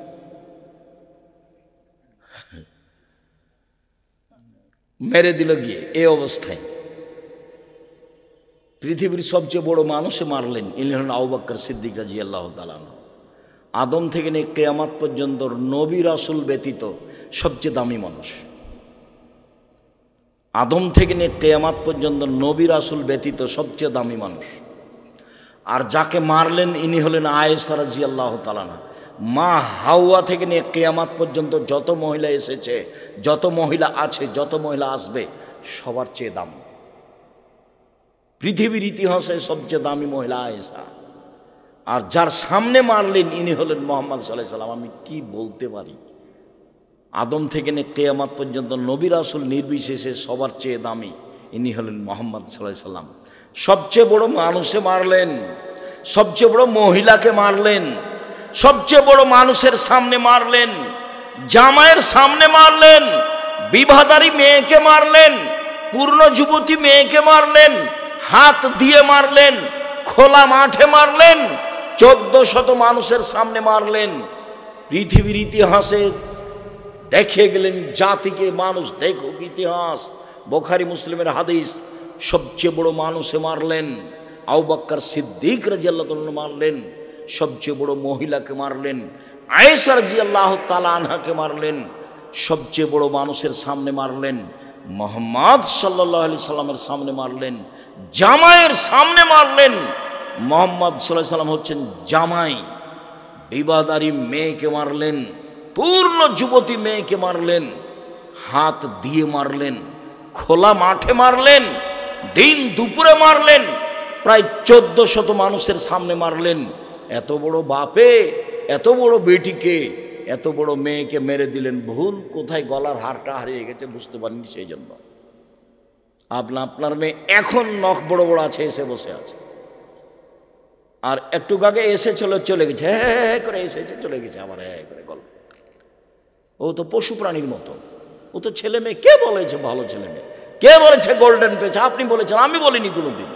মেরে দিল গিয়ে এই অবস্থায়। পৃথিবীর সবচেয়ে বড় মানুষে মারলেন, ইনি হলেন আবু বকর সিদ্দিক রাদিয়াল্লাহু তাআলা। আদম থেকে নিয়ে কিয়ামত পর্যন্ত নবী রাসূল ব্যতীত সবচেয়ে দামি মানুষ। আদম থেকে নিয়ে কিয়ামত পর্যন্ত নবী রাসূল ব্যতীত সবচেয়ে দামি মানুষ। আর যাকে মারলেন ইনি হলেন আয়েশা রাদিয়াল্লাহু তাআলা। মা হাওয়া থেকে নিয়ে কিয়ামত পর্যন্ত যত মহিলা এসেছে, যত মহিলা আছে, যত মহিলা আসবে, সবার চেয়ে দামি। পৃথিবীর ইতিহাসে সবচেয়ে দামি মহিলা আয়েশা। আর যার সামনে মারলেন ইনি হলেন মুহাম্মদ সাল্লাল্লাহু আলাইহি সাল্লাম। আমি কি বলতে পারি? আদম থেকে নিয়ে কিয়ামত পর্যন্ত নবী রাসূল নির্বিশেষে সবার চেয়ে দামি ইনি হলেন মুহাম্মদ সাল্লাল্লাহু আলাইহি সাল্লাম। সবচেয়ে বড় মানুষে মারলেন, সবচেয়ে বড় মহিলাকে মারলেন, সবচেয়ে বড় মানুষের সামনে মারলেন, জামাইয়ের সামনে মারলেন, বিবাহদারী মেয়েকে মারলেন, পূর্ণ যুবতী মেয়েকে মারলেন, হাত দিয়ে মারলেন, খোলা মাঠে মারলেন, 1400 মানুষের সামনে মারলেন। পৃথিবীর ইতিহাসে দেখে গেলেন জাতিকে, মানুষ দেখুক ইতিহাস। বুখারী মুসলিমের হাদিস, সবচেয়ে বড় মানুষে মারলেন, আবু বকর সিদ্দিক রাদিয়াল্লাহু তাআলা মারলেন, সবচেয়ে বড় মহিলাকে মারলেন, আয়েশা রাদিয়াল্লাহু তাআলা আনহাকে মারলেন, সবচেয়ে বড় মানুষের সামনে মারলেন, মুহাম্মদ সাল্লাল্লাহু আলাইহি সাল্লামের সামনে মারলেন, জামাইয়ের সামনে মারলেন। মুহাম্মদ সাল্লাল্লাহু আলাইহি সাল্লাম হচ্ছেন জামাই। বিবাহদারী মেয়েকে মারলেন, পূর্ণ যুবতী মেয়েকে মারলেন, হাত দিয়ে মারলেন, খোলা মাঠে মারলেন, দিন দুপুরে মারলেন, প্রায় 1400 মানুষের সামনে মারলেন। এত বড় বাপে এত বড় বেটিকে, এত বড় মেয়েকে মেরে দিলেন। ভুল কোথায়, গলার হারটা হারিয়ে গেছে, বুঝতে পারেননি, সেই জন্য। আপনার মেয়ে এখন নখ বড় বড় আছে, এসে বসে আছে, আর একটু আগে এসে চলে গেছে, হ্যাঁ করে এসেছে চলে গেছে, আবার হ্যাঁ করে গল্প। ও তো পশু প্রাণীর মতো, ও তো ছেলে মেয়ে। কে বলেছে ভালো ছেলে মেয়ে? কে বলেছে গোল্ডেন পেয়েছে? আপনি বলেছেন, আমি বলিনি কোনোদিন।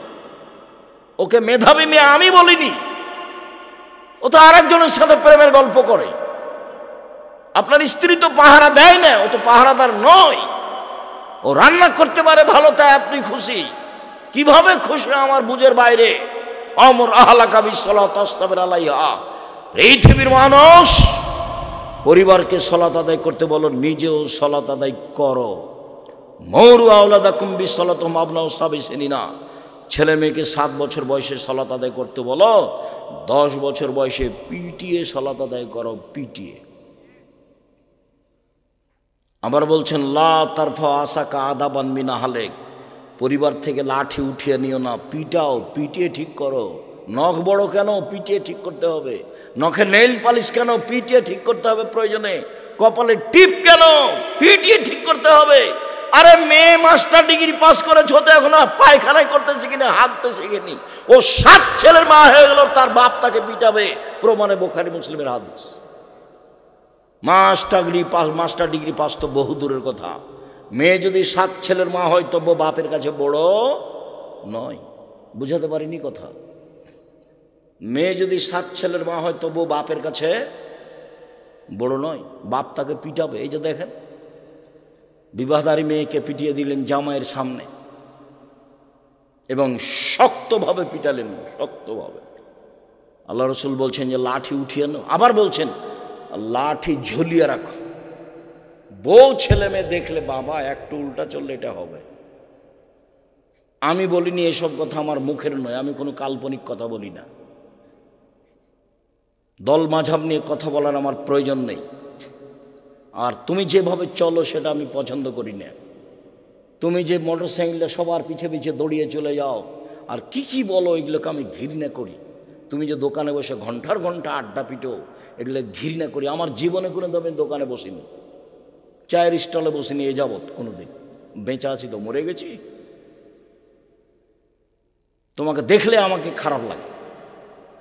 ওকে মেধাবী মেয়ে আমি বলিনি। ও তো আরেকজনের সাথে প্রেমের গল্প করে। আপনার স্ত্রী তো পাহারা দেয় না, ও তো পাহারাদার নয়। ও রান্না করতে পারে ভালো, তাই আপনি খুশি। কিভাবে খুশি আমার বুঝের বাইরে। আমর আহলাকা বিসসালাত আস্তাগফির আলাইহা। পৃথিবীর মানুষ, পরিবারকে সালাত আদায় করতে বলো, নিজেও সালাত আদায় করো। মৌরু আওলাদাকুম বিসসালাতুম আবনাউ সাবি সিনিনা। ছেলে মেয়েকে 7 বছর বয়সে সালাত আদায় করতে বলো, 10 বছর বয়সে পিটিয়ে সালাত আদায় করো, পিটিয়ে। আবার বলছেন লা তারফা আসাকা আদাবান মিন আহলিক। পরিবার থেকে লাঠি উঠিয়ে নিও না, পিটাও, পিটিয়ে ঠিক করো। নখ বড় কেন? পিটিয়ে ঠিক করতে হবে। নখে নেইল পালিশ কেন? পিটিয়ে ঠিক করতে হবে প্রয়োজনে। কপালে টিপ কেন? পিটিয়ে ঠিক করতে হবে। আরে মেয়ে মাস্টার ডিগ্রি পাস করেছে, হতে এখন পায়খানায় করতে শিখিনি, হাঁটতে শিখিনি। ও 7 ছেলের মা হয়ে গেল, তার বাপ তাকে পিটাবে, প্রমাণে বুখারী মুসলিমের হাদিস। মাস্টার ডিগ্রি পাস তো বহু দূরের কথা। মেয়ে যদি 7 ছেলের মা হয়, তবু বাপের কাছে বড় নয়। বুঝাতে পারিনি কথা? মেয়ে যদি 7 ছেলের মা হয়, তবু বাপের কাছে বড় নয়, বাপ তাকে পিটাবে। এই যে দেখেন, বিবাহদারী মেয়েকে পিটিয়ে দিলেন জামাইয়ের সামনে, এবং শক্তভাবে পিটালেন, শক্তভাবে। আল্লাহ রসুল বলছেন যে লাঠি উঠিয়ে নাও। আবার বলছেন লাঠি ঝুলিয়ে রাখো। বউ ছেলে মেয়ে দেখলে, বাবা একটু উল্টা চললে এটা হবে। আমি বলিনি এসব কথা, আমার মুখের নয়, আমি কোনো কাল্পনিক কথা বলি না। দল মাঝাব নিয়ে কথা বলার আমার প্রয়োজন নেই। আর তুমি যেভাবে চলো সেটা আমি পছন্দ করি না। তুমি যে মোটর সাইকেলে সবার পিছে পিছে দৌড়িয়ে চলে যাও, আর কি বলো, এগুলোকে আমি ঘৃণা করি। তুমি যে দোকানে বসে ঘন্টার ঘন্টা আড্ডা পিটো, এগুলো ঘৃণা করি। আমার জীবনে কোনো আমি দোকানে বসিনি, চায়ের স্টলে বসিনি এ যাবৎ কোনোদিন। বেঁচে আছি তো, মরে গেছি। তোমাকে দেখলে আমাকে খারাপ লাগে।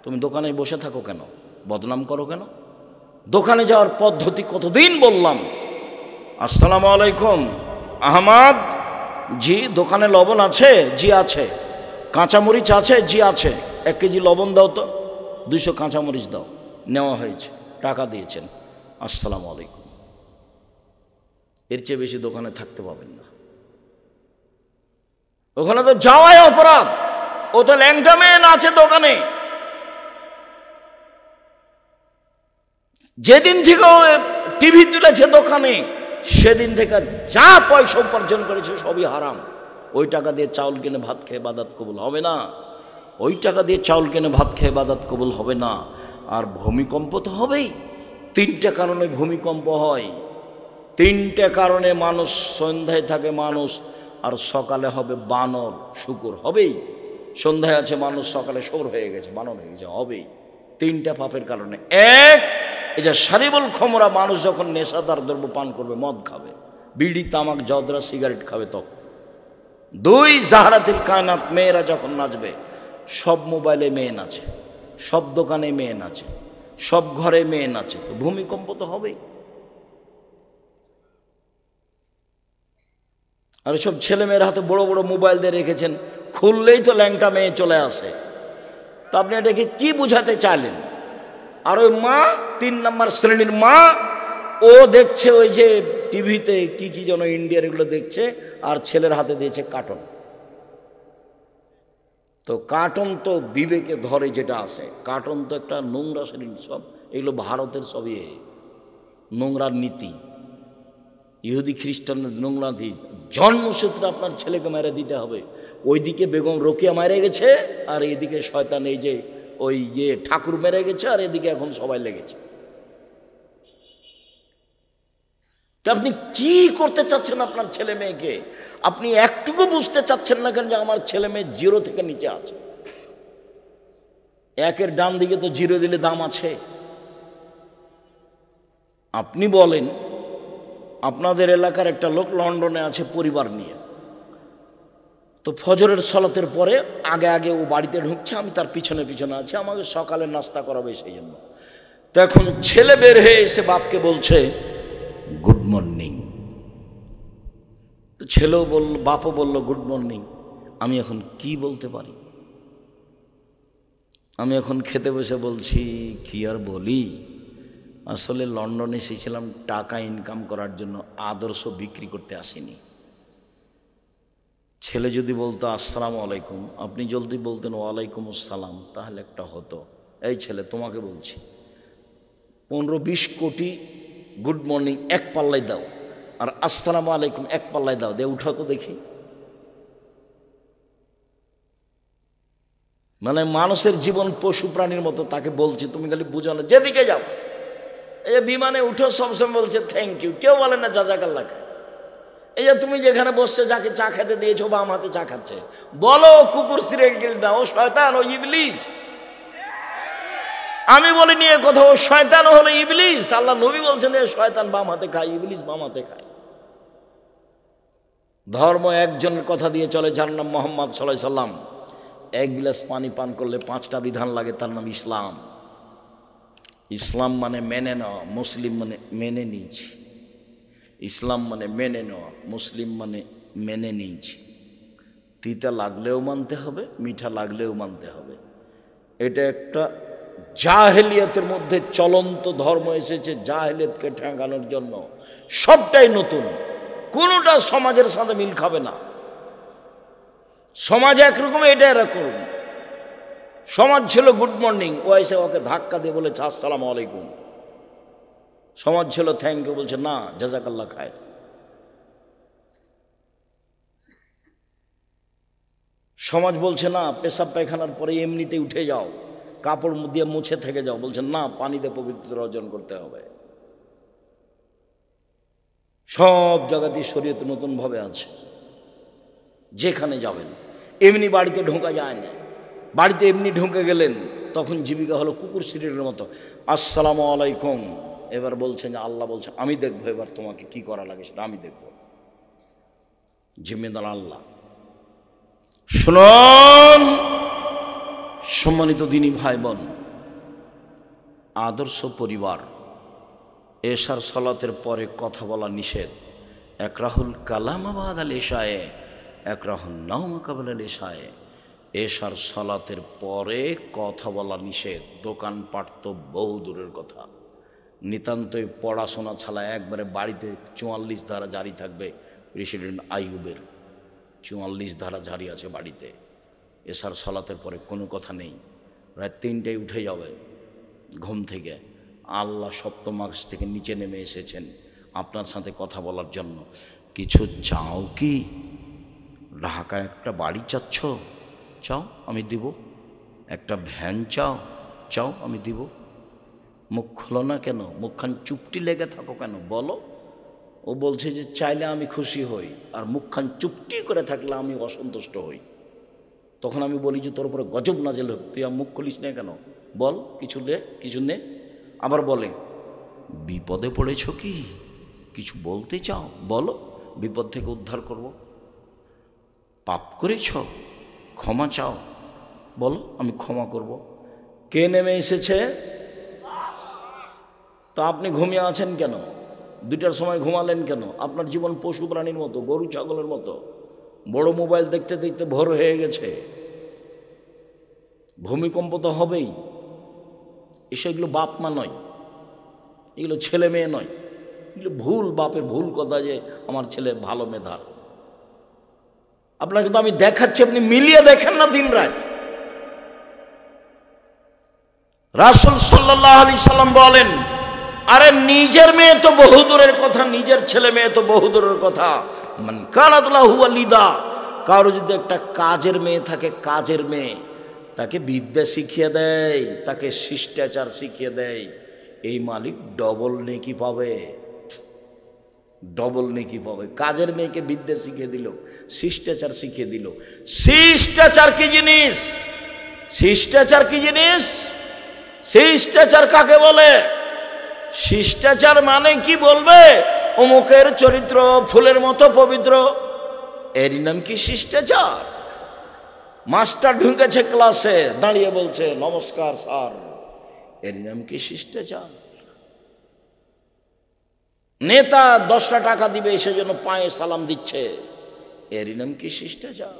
তুমি দোকানে বসে থাকো কেন? বদনাম করো কেন? দোকানে যাওয়ার পদ্ধতি কতদিন বললাম। আসসালামু আলাইকুম, আহমদ জি, দোকানে লবণ আছে? জি আছে। কাঁচামরিচ আছে? জি আছে। 1 কেজি লবণ দাও তো, 200 কাঁচামরিচ দাও। নেওয়া হয়েছে, টাকা দিয়েছেন, আসসালামু আলাইকুম। এর চেয়ে বেশি দোকানে থাকতে পাবেন না। ওখানে তো যাওয়াই অপরাধ। ও তো ল্যাংটা মেয়ে আছে দোকানে। যেদিন থেকে টিভি তুলেছে দোকানে, সেদিন থেকে যা পয়সা উপার্জন করেছে সবই হারাম। ওই টাকা দিয়ে চাউল কিনে ভাত খেয়ে ইবাদত কবুল হবে না। ওই টাকা দিয়ে চাউল কিনে ভাত খেয়ে ইবাদত কবুল হবে না। আর ভূমিকম্প তো হবেই। 3টে কারণে ভূমিকম্প হয়। 3টে কারণে মানুষ সন্ধ্যায় থাকে মানুষ, আর সকালে হবে বানর শুকুর, হবেই। সন্ধ্যায় আছে মানুষ, সকালে শোর হয়ে গেছে, বানর হয়ে গেছে, হবেই। 3টা পাপের কারণে। 1, এই যে শারিবুল খমরা, মানুষ যখন নেশাদার দ্রব্য পান করবে, মদ খাবে, বিড়ি তামাক জর্দা সিগারেট খাবে তখন। 2, জাহরাতিল কায়নাত, মেয়েরা যখন নাচবে, সব মোবাইলে মেয়ে নাচে, সব দোকানে মেয়ে নাচে, সব ঘরে মেয়ে নাচে, ভূমিকম্প তো হবেই। আর সব ছেলেমেয়ের হাতে বড় বড় মোবাইল দিয়ে রেখেছেন, খুললেই তো ল্যাংটা মেয়ে চলে আসে। তো আপনি এটাকে কি বুঝাতে চাইলেন? আর ওই মা, 3 নম্বর শ্রেণীর মা, ও দেখছে ওই যে টিভিতে কি কি যেন ইন্ডিয়ার এগুলো দেখছে, আর ছেলের হাতে দিয়েছে কার্টুন। তো কার্টুন তো বিবেকে ধরে যেটা আছে, কার্টুন তো একটা নোংরা শ্রেণী। সব এগুলো ভারতের সবই নোংরার নীতি, ইহুদি খ্রিস্টানদের নোংরা নীতি। জন্মসূত্রে আপনার ছেলেকে মেরে দিতে হবে। ওইদিকে বেগম রোকেয়া মেরে গেছে, আর এদিকে শয়তান এই যে ওই ঠাকুর মেরে গেছে, আর এদিকে এখন সবাই লেগেছে। তা আপনি কি করতে চাচ্ছেন আপনার ছেলে মেয়েকে? আপনি একটুকু বুঝতে চাচ্ছেন না কেন যে আমার ছেলে মেয়ে 0 থেকে নিচে আছে? 1-এর ডান দিকে তো 0 দিলে দাম আছে। আপনি বলেন, আপনাদের এলাকার একটা লোক লন্ডনে আছে পরিবার নিয়ে, তো ফজরের সালাতের পরে আগে আগে ও বাড়িতে ঢুকছে, আমি তার পিছনে পিছনে আছি, আমাকে সকালে নাস্তা করাবে সেই জন্য। তো এখন ছেলে বের হয়ে এসে বাপকে বলছে গুড মর্নিং। তো ছেলেও বলল, বাপও বলল গুড মর্নিং। আমি এখন কি বলতে পারি? আমি এখন খেতে বসে বলছি কি আর বলি, আসলে লন্ডনে এসেছিলাম টাকা ইনকাম করার জন্য, আদর্শ বিক্রি করতে আসিনি। ছেলে যদি বলতো আসসালামু আলাইকুম, আপনি জলদি বলতেন ওয়ালাইকুম আসসালাম, তাহলে একটা হতো। এই ছেলে তোমাকে বলছি, 15-20 কোটি গুড মর্নিং এক পাল্লায় দাও, আর আসসালামু আলাইকুম এক পাল্লায় দাও, দিয়ে উঠাও তো দেখি। মানে মানুষের জীবন পশু প্রাণীর মতো, তাকে বলছি তুমি খালি বুঝো না, যেদিকে যাও। এই যে বিমানে উঠো সবসময় বলছে থ্যাংক ইউ, কেউ বলে না জাযাকাল্লাহ। এই যে তুমি যেখানে বসছে, যাকে চা খেতে দিয়েছো বাম হাতে চা খাচ্ছে, বলো কুকুর সিরিয়াল দাও, ও শয়তান, ও ইবলিস। আমি বলিনি এ কথা, ও শয়তান হলো ইবলিস। আল্লাহ নবী বলছেন এ শয়তান বাম হাতে খায়, ইবলিস বাম হাতে খায়। ধর্ম একজনের কথা দিয়ে চলে, যার নাম মুহাম্মদ সাল্লাল্লাহু আলাইহি সাল্লাম। 1 গ্লাস পানি পান করলে 5টা বিধান লাগে, তার নাম ইসলাম। ইসলাম মানে মেনে নেওয়া, মুসলিম মানে মেনে নিয়েছি। ইসলাম মানে মেনে নেওয়া, মুসলিম মানে মেনে নিয়েছি। তিতা লাগলেও মানতে হবে, মিঠা লাগলেও মানতে হবে। এটা একটা জাহেলিয়াতের মধ্যে চলন্ত ধর্ম এসেছে, জাহেলিয়াতকে ঠেকানোর জন্য। সবটাই নতুন, কোনোটা সমাজের সাথে মিল খাবে না। সমাজ একরকম, এটা এরকম। সমাজ ছিল গুড মর্নিং, ও এসে ওকে ধাক্কা দিয়ে বলেছে আসসালামু আলাইকুম। সমাজ ছিল থ্যাংক ইউ, বলছে না জাযাকাল্লাহ খায়। সমাজ বলছে না পেশাব পায়খানার পরে এমনিতে উঠে যাও, কাপড় দিয়ে মুছে থেকে যাও, বলছে না পানিতে পবিত্রতা অর্জন করতে হবে। সব জায়গাতেই শরীয়ত নতুন ভাবে আছে। যেখানে যাবেন এমনি বাড়িতে ঢোকা যায় না। বাড়িতে এমনি ঢুকে গেলেন, তখন জীবিকা হলো কুকুর সিরিয়ালের মতো, আসসালামু আলাইকুম। এবার বলছেন যে আল্লাহ বলছে আমি দেখবো এবার তোমাকে কি করা লাগে সেটা আমি দেখবো, জিম্মেদার আল্লাহ। শুনুন সম্মানিত দিনী ভাই বোন, আদর্শ পরিবার, এশার সালাতের পরে কথা বলা নিষেধ। একরাহুল কালাম বাদাল এশায়ে, একরাহুল নাওম কাবলাল এশায়ে। এশার সালাতের পরে কথা বলা নিষেধ। দোকানপাট তো বহু দূরের কথা, নিতান্তই পড়াশোনা ছাড়া একবারে বাড়িতে 44 ধারা জারি থাকবে। প্রেসিডেন্ট আইয়ুবের 44 ধারা জারি আছে বাড়িতে। এশার সালাতের পরে কোনো কথা নেই। রাত 3টায় উঠে যাবে ঘুম থেকে, আল্লাহ সপ্তম আকাশ থেকে নিচে নেমে এসেছেন আপনার সাথে কথা বলার জন্য। কিছু চাও কি? ঢাকায় একটা বাড়ি চাচ্ছ? চাও আমি দিব। একটা ভ্যান চাও? চাও আমি দিব। মুখ খুলো না কেন? মুখখান চুপটি লেগে থাকো কেন? বলো। ও বলছে যে চাইলে আমি খুশি হই, আর মুখখান চুপটি করে থাকলে আমি অসন্তুষ্ট হই। তখন আমি বলি যে তোর উপরে গজব নাজেল হোক, তুই আর মুখ খুলিস না কেন? বল কিছু নে। আবার বলে বিপদে পড়েছ কি? কিছু বলতে চাও? বলো, বিপদ থেকে উদ্ধার করব। পাপ করেছ? ক্ষমা চাও? বলো, আমি ক্ষমা করব। কে নেমে এসেছে? তো আপনি ঘুমিয়ে আছেন কেন? 2টার সময় ঘুমালেন কেন? আপনার জীবন পশু প্রাণীর মতো, গরু ছাগলের মতো। বড় মোবাইল দেখতে দেখতে ভোর হয়ে গেছে। ভূমিকম্প তো হবেই। এগুলো বাপ মা নয়, এগুলো ছেলে মেয়ে নয়, এগুলো ভুল, বাপের ভুল কথা যে আমার ছেলে ভালো মেধা। আপনাকে তো আমি দেখাচ্ছি, আপনি মিলিয়ে দেখেন না দিন রাত। রাসূল সাল্লাল্লাহু আলাইহি সাল্লাম বলেন, আরে নিজের মেয়ে তো বহু দূরের কথা, নিজের ছেলে মেয়ে তো বহু দূরের কথা। মান কানাত লাহু ওয়ালিদা, কারো যদি একটা কাজের মেয়ে থাকে, কাজের মেয়ে, তাকে বিদ্যা শিখিয়ে দেয়, তাকে শিষ্টাচার শিখিয়ে দেয়, এই মালিক ডবল নেকি পাবে, ডবল নেকি পাবে। কাজের মেয়েকে বিদ্যা শিখিয়ে দিল, শিষ্টাচার শিখিয়ে দিল। শিষ্টাচার কি জিনিস? শিষ্টাচার কি জিনিস? শিষ্টাচার কাকে বলে? শিষ্টাচার মানে কি বলবে? অমুকের চরিত্র ফুলের মতো পবিত্র, এরই নাম কি শিষ্টাচার? মাস্টার ঢুকেছে ক্লাসে, দাঁড়িয়ে বলছে নমস্কার স্যার, এরই নাম কি শিষ্টাচার? নেতা 10টা টাকা দিবে সেজন্য পায়ে সালাম দিচ্ছে, এরই নাম কি শিষ্টাচার?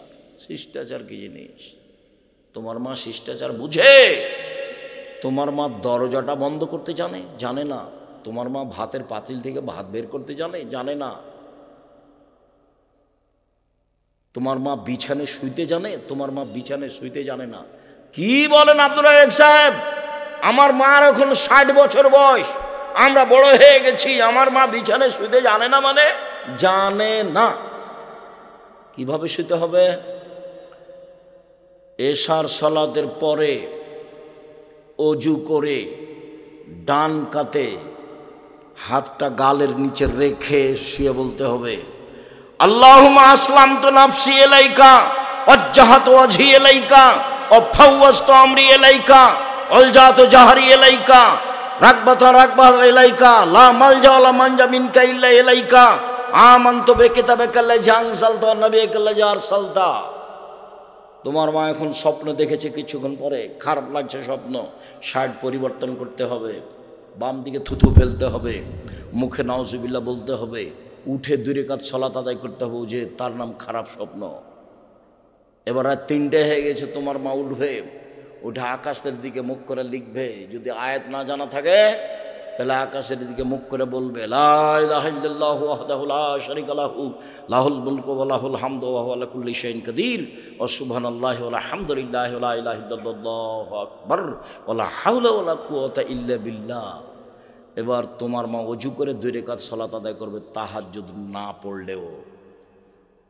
শিষ্টাচার কি জিনিস? তোমার মা শিষ্টাচার বুঝে? তোমার মা দরজাটা বন্ধ করতে জানে? জানে না। তোমার মা ভাতের পাতিল থেকে ভাত বের করতে জানে? জানে না। তোমার মা বিছানে শুইতে জানে? তোমার মা বিছানে শুইতে জানে না। কি বলেন আব্দুর রাজ্জাক সাহেব? আমার মার এখন 60 বছর বয়স, আমরা বড় হয়ে গেছি, আমার মা বিছানে শুইতে জানে না? মানে জানে না। কিভাবে শুইতে হবে? এশার সালাতের পরে অজু করে ডান কাতে হাতটা গালের নিচে রেখে শুয়ে বলতে হবে, আল্লাহুম্মা আসলামতু নাফসি ইলাইকা ওয়াজ্জাহাতু ওয়াজহি ইলাইকা ওয়া ফাওয়াজতু আমরি ইলাইকা আলজাতু জাহরি ইলাইকা রাগবাতান ইলাইকা লা মালজা ওয়া লা মানজা মিনকা ইল্লা ইলাইকা আমানতু বিকিতাবিকা আল্লাযী আনসালতা ওয়া নাবিয়্যিকা আল্লাযী আরসালতা। তোমার মা এখন স্বপ্ন দেখেছে, কিছুক্ষণ পরে খারাপ লাগছে স্বপ্ন, শার্ট পরিবর্তন করতে হবে, বাম দিকে থুথু ফেলতে হবে, মুখে নাউজুবিল্লাহ বলতে হবে, উঠে 2 রাকাত সালাত আদায় করতে হবে, যে তার নাম খারাপ স্বপ্ন। এবার রাত 3টে হয়ে গেছে, তোমার মা উঠবে, উঠে আকাশের দিকে মুখ করে লিখবে। যদি আয়াত না জানা থাকে তাহলে আকাশের দিকে মুখ করে বলবে, লা ইলাহা ইল্লাল্লাহু ওয়াহদাহু লা শারীকা লাহু লাহুল মুলকু ওয়া লাহুল হামদু ওয়া হুয়া আলা কুল্লি শাইইন কাদির ওয়া সুবহানাল্লাহি ওয়া আলহামদুলিল্লাহি ওয়া লা ইলাহা ইল্লাল্লাহু আকবার ওয়া লা হাওলা ওয়া লা কুওয়াতা ইল্লা বিল্লাহ। এবার তোমার মা ওযু করে 2 রাকাত সালাত আদায় করবে, তাহাজ্জুদ না পড়লেও।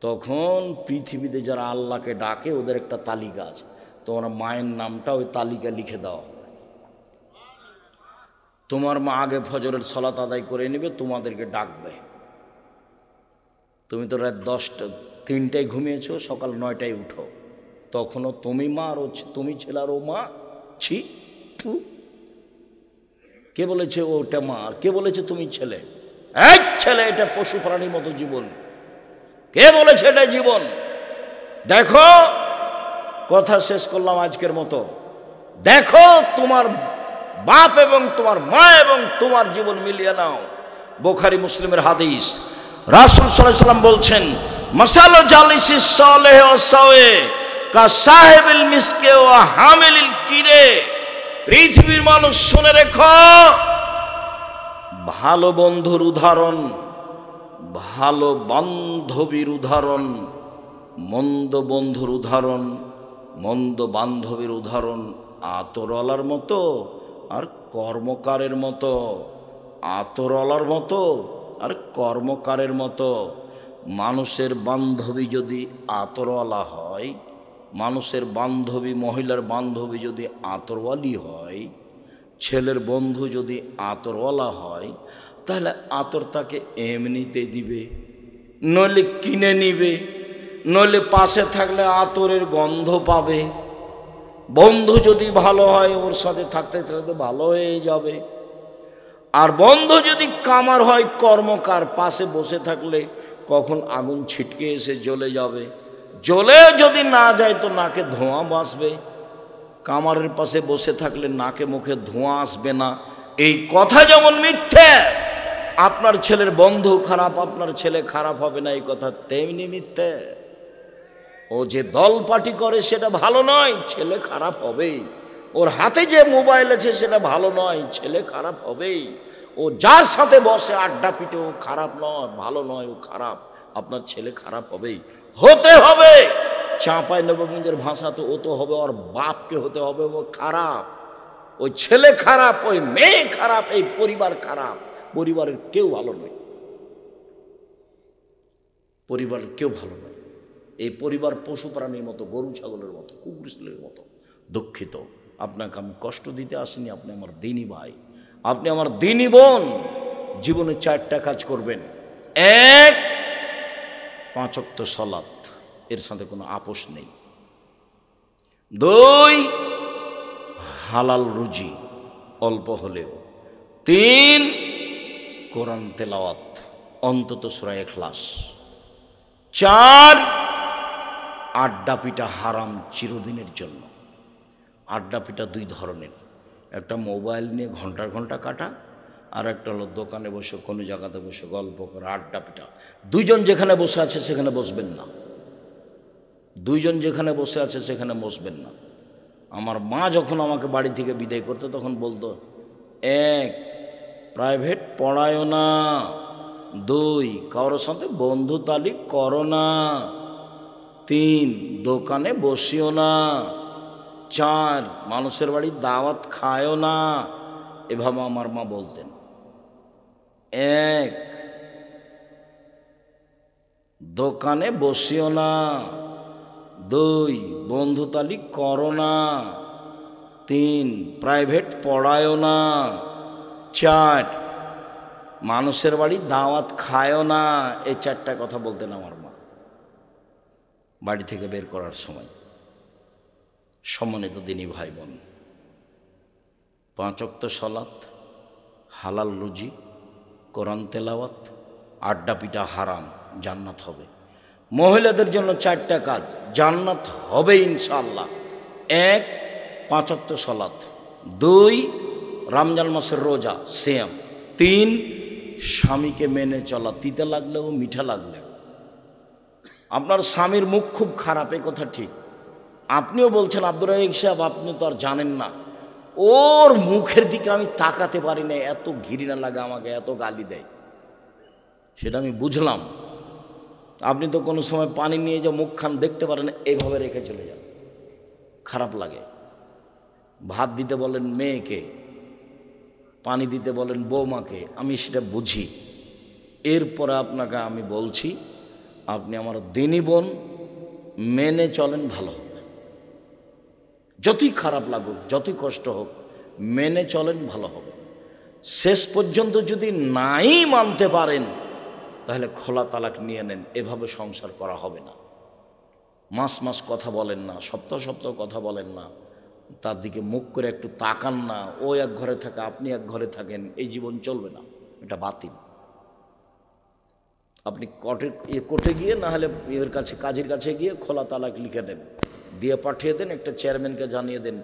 তখন পৃথিবীতে যারা আল্লাহকে ডাকে ওদের একটা তালিকা আছে, তোমার মায়ের নামটা ওই তালিকা লিখে দাও। তোমার মা আগে ফজরের সালাত আদায় করে নেবে, তোমাদেরকে ডাকবে। তুমি তো রাত 3টায় ঘুমিয়েছো, সকাল 9টায় উঠো, তখনও তুমি মা আর তুমি ছেলে আর ও মা। ছি, কে বলেছে ওটা মা আর কে বলেছে তুমি ছেলে? এক ছেলে, এটা পশু প্রাণীর মতো জীবন। কে বলেছে এটা জীবন? দেখো, কথা শেষ করলাম আজকের মতো। দেখো তোমার বাপ এবং তোমার মা এবং তোমার জীবন মিলিয়ে নাও। বুখারী মুসলিমের হাদিস, রাসূল সাল্লাল্লাহু আলাইহি ওয়াসাল্লাম বলছেন, মাসালু জালিসিস সালেহ ওয়া সাওয়ে কা সাহিবিল মিসকে ওয়া হামিলিল কিরে। পৃথিবীর মানুষ শুনে রেখো, ভালো বন্ধুর উদাহরণ, ভালো বান্ধবীর উদাহরণ, মন্দ বন্ধুর উদাহরণ, মন্দ বান্ধবীর উদাহরণ আতরওয়ালার মতো আর কর্মকারের মতো। আতরওয়ালার মতো আর কর্মকারের মতো। মানুষের বান্ধবী যদি আতরওয়ালা হয়, মানুষের বান্ধবী, মহিলার বান্ধবী যদি আতরওয়ালি হয়, ছেলের বন্ধু যদি আতরওয়ালা হয়, তাহলে আতর তাকে এমনিতে দিবে, নইলে কিনে নিবে, নইলে পাশে থাকলে আতরের গন্ধ পাবে। বন্ধু যদি ভালো হয়, ওর সাথে থাকতে থাকতে ভালো হয়ে যাবে। আর বন্ধু যদি কামার হয়, কর্মকার, পাশে বসে থাকলে কখন আগুন ছিটকে এসে জ্বলে যাবে। জ্বলে যদি না যায় তো নাকে ধোঁয়া বাসবে। কামারের পাশে বসে থাকলে নাকে মুখে ধোঁয়া আসবে না। এই কথা যেমন মিথ্যে, আপনার ছেলের বন্ধু খারাপ, আপনার ছেলে খারাপ হবে না এই কথা তেমনি মিথ্যে। ও যে দল পার্টি করে সেটা ভালো নয়, ছেলে খারাপ হবেই। ওর হাতে যে মোবাইল আছে সেটা ভালো নয়, ছেলে খারাপ হবেই। ও যার সাথে বসে আড্ডা পিটে ও খারাপ নয়, ভালো নয়, ও খারাপ, আপনার ছেলে খারাপ হবেই, হতে হবে। চাঁপাই নবগঞ্জের ভাষা তো ও তো হবে, ওর বাপকে হতে হবে ও খারাপ। ওই ছেলে খারাপ, ওই মেয়ে খারাপ, এই পরিবার খারাপ, পরিবারের কেউ ভালো নয়, পরিবারের কেউ ভালো নয়। এই পরিবার পশু প্রাণীর মতো, গরু ছাগলের মতো, কুকুর ছেলের মতো। দুঃখিত, আপনাকে আমি কষ্ট দিতে আসিনি, আপনি আমার দিনী ভাই, আপনি আমার দিনী বোন। জীবনে 4টা কাজ করবেন। 1, 5 ওয়াক্ত সালাত, এর সাথে কোনো আপোষ নেই। 2, হালাল রুজি অল্প হলেও। 3, কোরআন তেলাওয়াত, অন্তত সূরা ইখলাস। 4, আড্ডা পিটা হারাম চিরদিনের জন্য। আড্ডা পিটা 2 ধরনের, একটা মোবাইল নিয়ে ঘন্টার ঘন্টা কাটা, আর একটা হলো দোকানে বসে কোনো জায়গাতে বসে গল্প করা, আড্ডা পিটা। 2 জন যেখানে বসে আছে সেখানে বসবেন না, 2 জন যেখানে বসে আছে সেখানে বসবেন না। আমার মা যখন আমাকে বাড়ি থেকে বিদায় করতো তখন বলতো, 1, প্রাইভেট পড়ায়ও না, 2, কারোর সাথে বন্ধু তালিক করো না, 3, দোকানে বসিও না, 4, মানুষের বাড়ি দাওয়াত খায়ও না। এভাবে আমার মা বলতেন। 1, দোকানে বসিও না, 2, বন্ধু তালিক করো না, 3, প্রাইভেট পড়ায়ও না, 4, মানুষের বাড়ি দাওয়াত খায়ও না। এই 4টা কথা বলতেন আমার মা বাড়ি থেকে বের করার সময়। সম্মানিত দিনী ভাই বোন, 5 ওয়াক্ত সালাত, হালাল রুজি, কোরআন তেলাওয়াত, আড্ডা পিটা হারাম, জান্নাত হবে। মহিলাদের জন্য 4টা কাজ, জান্নাত হবে ইনশাআল্লাহ। 1, 5 ওয়াক্ত সালাত। 2, রমজান মাসের রোজা সিয়াম। 3, স্বামীকে মেনে চলা, তিতে লাগলেও মিঠা লাগলেও। আপনার স্বামীর মুখ খুব খারাপ, এই কথা ঠিক। আপনিও বলছেন আব্দুর রাজ্জাক সাহেব আপনি তো আর জানেন না, ওর মুখের দিকে আমি তাকাতে পারি না, এত ঘৃণা লাগে আমাকে, এত গালি দেয়। সেটা আমি বুঝলাম। আপনি তো কোনো সময় পানি নিয়ে যে মুখখান দেখতে পারেন, এইভাবে রেখে চলে যান, খারাপ লাগে। ভাত দিতে বলেন মেয়েকে, পানি দিতে বলেন বৌমাকে, আমি সেটা বুঝি। এরপরে আপনাকে আমি বলছি, আপনি আমার দিনী বোন, মেনে চলেন, ভালো হবে। যতই খারাপ লাগুক, যতই কষ্ট হোক, মেনে চলেন, ভালো হবে। শেষ পর্যন্ত যদি নাই মানতে পারেন তাহলে খোলা তালাক নিয়ে নেন, এভাবে সংসার করা হবে না। মাস মাস কথা বলেন না, সপ্তাহ সপ্তাহ কথা বলেন না, তার দিকে মুখ করে একটু তাকান না। ও এক ঘরে থাকে, আপনি এক ঘরে থাকেন, এই জীবন চলবে না, এটা বাতিল। আপনি কোর্টে গিয়ে না হলে এর কাছে, কাজীর কাছে গিয়ে খোলা তালাক লিখে দেন, দিয়ে পাঠিয়ে দেন, একটা চেয়ারম্যানকে জানিয়ে দেন,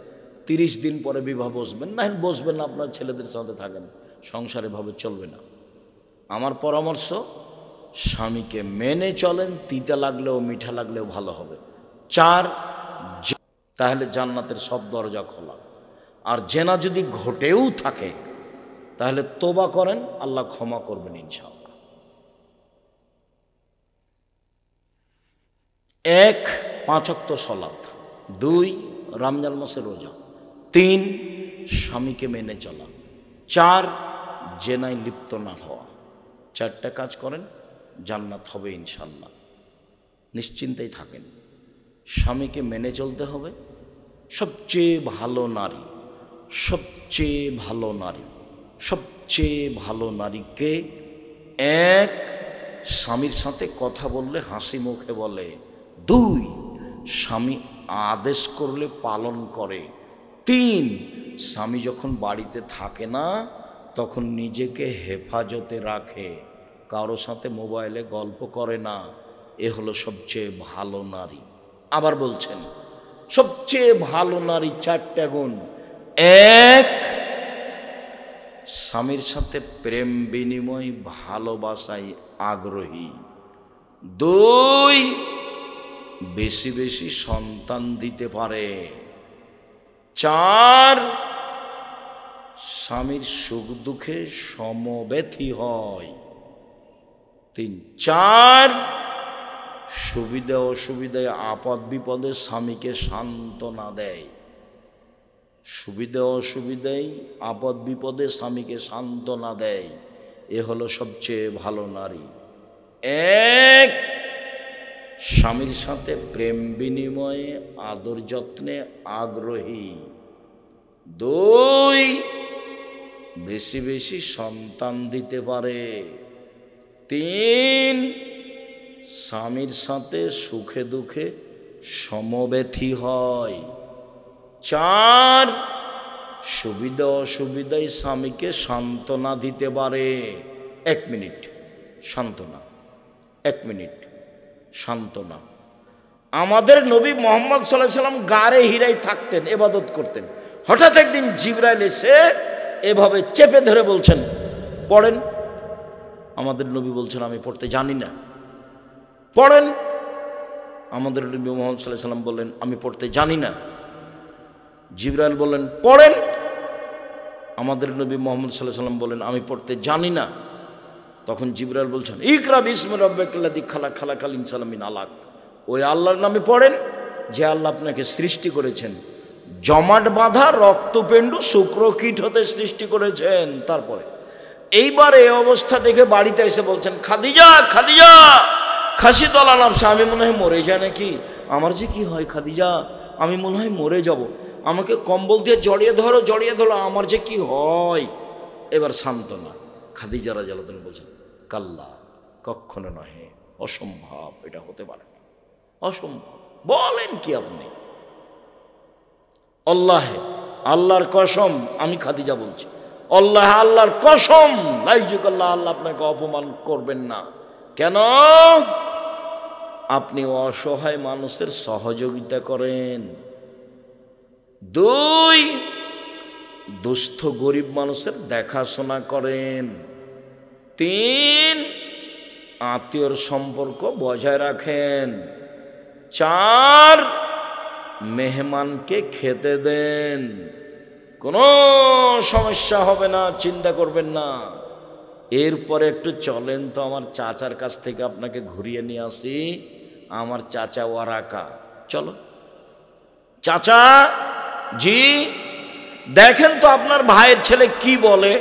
30 দিন পরে বিবাহ বসবেন। না বসবেন না, আপনার ছেলেদের সাথে থাকেন, সংসার এভাবে চলবে না। আমার পরামর্শ, স্বামীকে মেনে চলেন, তিতা লাগলেও মিঠা লাগলেও ভালো হবে। 4, তাহলে জান্নাতের সব দরজা খোলা। আর জেনা যদি ঘটেও থাকে তাহলে তোবা করেন, আল্লাহ ক্ষমা করবেন ইনশাআল্লাহ। 1, 5 ওয়াক্ত সালাত। 2, রমজান মাসের রোজা। 3, স্বামীকে মেনে চলা। 4, জেনায় লিপ্ত না হওয়া। 4টা কাজ করেন, জান্নাত হবে ইনশাআল্লাহ, নিশ্চিন্তেই থাকেন। স্বামীকে মেনে চলতে হবে। সবচেয়ে ভালো নারী, সবচেয়ে ভালো নারী, সবচেয়ে ভালো নারীকে 1, স্বামীর সাথে কথা বললে হাসি মুখে বলে। 2, স্বামী আদেশ করলে পালন করে। 3, স্বামী যখন বাড়িতে থাকে না তখন নিজেকে হেফাজতে রাখে, কারো সাথে মোবাইলে গল্প করে না। এ হলো সবচেয়ে ভালো নারী। আবার বলছেন, সবচেয়ে ভালো নারী 4টা গুণ। 1, স্বামীর সাথে প্রেম বিনিময় ভালোবাসায় আগ্রহী। 2, বেশি বেশি সন্তান দিতে পারে। 4, স্বামীর সুখ দুঃখে সমব্যথী হয়। 3, 4, সুবিধা অসুবিধায় আপদ বিপদে স্বামীকে সান্ত্বনা দেয়। সুবিধা অসুবিধায় আপদ বিপদে স্বামীকে সান্ত্বনা দেয়। এ হলো সবচেয়ে ভালো নারী। 1, স্বামীর সাথে প্রেম বিনিময়ে আদর যত্নে আগ্রহী। 2, বেশি বেশি সন্তান দিতে পারে। 3, স্বামীর সাথে সুখে দুঃখে সমব্যথী হয়। 4, সুবিধা অসুবিধায় স্বামীকে সান্ত্বনা দিতে পারে। 1 মিনিট সান্ত্বনা, 1 মিনিট সান্ত্বনা। আমাদের নবী মুহাম্মদ সাল্লাল্লাহু আলাইহি সাল্লাম গারে হিরায় থাকতেন, ইবাদত করতেন। হঠাৎ একদিন জিবরাইল এসে এভাবে চেপে ধরে বলছেন, পড়েন। আমাদের নবী বলছেন, আমি পড়তে জানি না। পড়েন। আমাদের নবী মুহাম্মদ সাল্লাল্লাহু আলাইহি সাল্লাম বললেন, আমি পড়তে জানি না। জিবরাইল বললেন, পড়েন। আমাদের নবী মুহাম্মদ সাল্লাল্লাহু আলাইহি সাল্লাম বললেন, আমি পড়তে জানি না। তখন জিবরাইল বলছেন, ইকরা বিসমি রাব্বিকাল্লাযী খালাক, খালাকাল ইনসানা মিন আলাক। ওই আল্লাহর নামে পড়েন যে আল্লাহ আপনাকে সৃষ্টি করেছেন, জমাট বাঁধা রক্তপিণ্ড শুক্রকীট হতে সৃষ্টি করেছেন। তারপরে এইবার এই অবস্থা দেখে বাড়িতে এসে বলছেন, খাদিজা, খাদিজা, খাসি তলা নামছে, আমি মনে হয় মরে যায় নাকি। আমার যে কি হয় খাদিজা, আমি মনে হয় মরে যাব, আমাকে কম্বল দিয়ে জড়িয়ে ধরো, জড়িয়ে ধরো, আমার যে কি হয়। এবার সান্ত্বনা। খাদিজা রাদিয়াল্লাহু আনহা বলছেন, কাল্লা, কখনো নহে, অসম্ভব, এটা হতে পারে না, অসম্ভব। বলেন কি আপনি? আল্লাহে, আল্লাহর কসম, আমি খাদিজা বলছি, আল্লাহ, আল্লাহর কসম, লাইজুকাল্লাহ, আল্লাহ আপনাকে অপমান করবেন না। কেন? আপনি অসহায় মানুষের সহযোগিতা করেন। 2, দুস্থ গরিব মানুষের দেখাশোনা করেন। 3, আত্মীয়র সম্পর্ক বজায় রাখেন। 4, মেহমানকে খেতে দেন। কোনো সমস্যা হবে না, চিন্তা করবেন না। এরপরে একটু চলেন তো, আমার চাচার কাছ থেকে আপনাকে ঘুরিয়ে নিয়ে আসি। আমার চাচা ওয়ারাকা, চলো চাচা জি, দেখেন তো আপনার ভাইয়ের ছেলে কি বলে।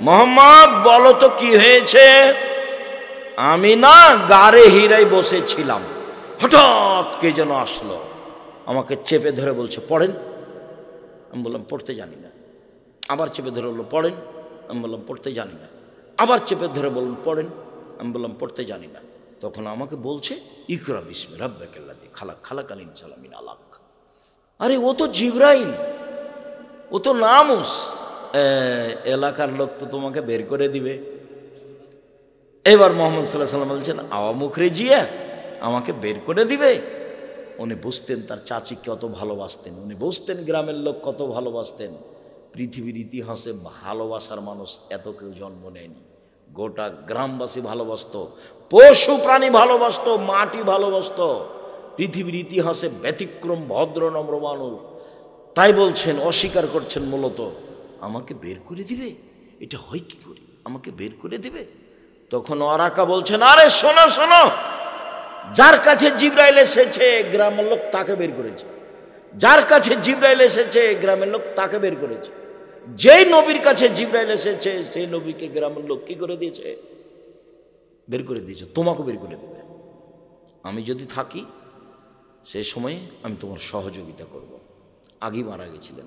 মোহাম্মদ, বলো তো কি হয়েছে। আমি না গারে হিরায় বসেছিলাম, হঠাৎ কে যেন আসলো, আমাকে চেপে ধরে বলছে, পড়েন। আমি বললাম, পড়তে জানি না। আবার চেপে ধরে বললো, পড়েন। আমি বললাম, পড়তে জানি না। আবার চেপে ধরে বলুন, পড়েন। আমি বললাম, পড়তে জানি না। তখন আমাকে বলছে, ইকরা বিসমি রাব্বিকাল্লাযী খালাক, খালাকাল ইনসানা মিন আলাক। আরে ও তো জিবরাইল, ও তো নামুস, এলাকার লোক তো তোমাকে বের করে দিবে। এবার মুহাম্মদ সাল্লাল্লাহু আলাইহি সাল্লাম বলছেন, আওয়া মুখরিজিয়া, আমাকে বের করে দিবে। উনি বুঝতেন তার চাচি কত ভালোবাসতেন, উনি বুঝতেন গ্রামের লোক কত ভালোবাসতেন। পৃথিবীর ইতিহাসে ভালোবাসার মানুষ এত কেউ জন্ম নেয়নি। গোটা গ্রামবাসী ভালোবাসত, পশু প্রাণী ভালোবাসত, মাটি ভালোবাসত। পৃথিবীর ইতিহাসে ব্যতিক্রম ভদ্র নম্র মানুষ। তাই বলছেন, অস্বীকার করছেন মূলত, আমাকে বের করে দিবে, এটা হয় কি করে, আমাকে বের করে দিবে। তখন ওয়ারাকা বলছেন, আরে শোনো শোনো, যার কাছে জিবরাইল এসেছে গ্রামের লোক তাকে বের করেছে, যার কাছে জিবরাইল এসেছে গ্রামের লোক তাকে বের করেছে। যেই নবীর কাছে জিবরাইল এসেছে সেই নবীকে গ্রামের লোক কি করে দিয়েছে, বের করে দিয়েছে। তোমাকে বের করে দেবে। আমি যদি থাকি সেই সময়ে আমি তোমার সহযোগিতা করব। আগেই মারা গেছিলেন।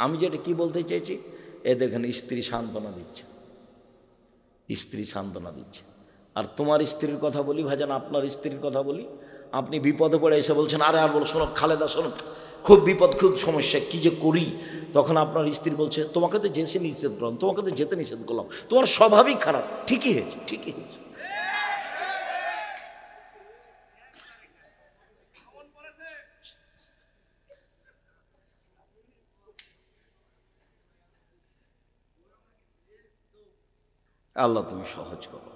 আমি যেটা কি বলতে চেয়েছি, এ দেখেন স্ত্রী সান্ত্বনা দিচ্ছে, স্ত্রী সান্ত্বনা দিচ্ছে। আর তোমার স্ত্রীর কথা বলি ভাইজান, আপনার স্ত্রীর কথা বলি, আপনি বিপদে পড়ে এসে বলছেন, আরে আর বলো, শোনো খালেদা, শোনো খুব বিপদ, খুব সমস্যা, কি যে করি। তখন আপনার স্ত্রী বলছে, তোমাকে তো যেতে নিষেধ করলাম, তোমাকে তো যেতে নিষেধ করলাম, তোমার স্বভাবই খারাপ। ঠিকই হয়েছে, ঠিকই হয়েছে। আল্লাহ তুমি সহজ করো।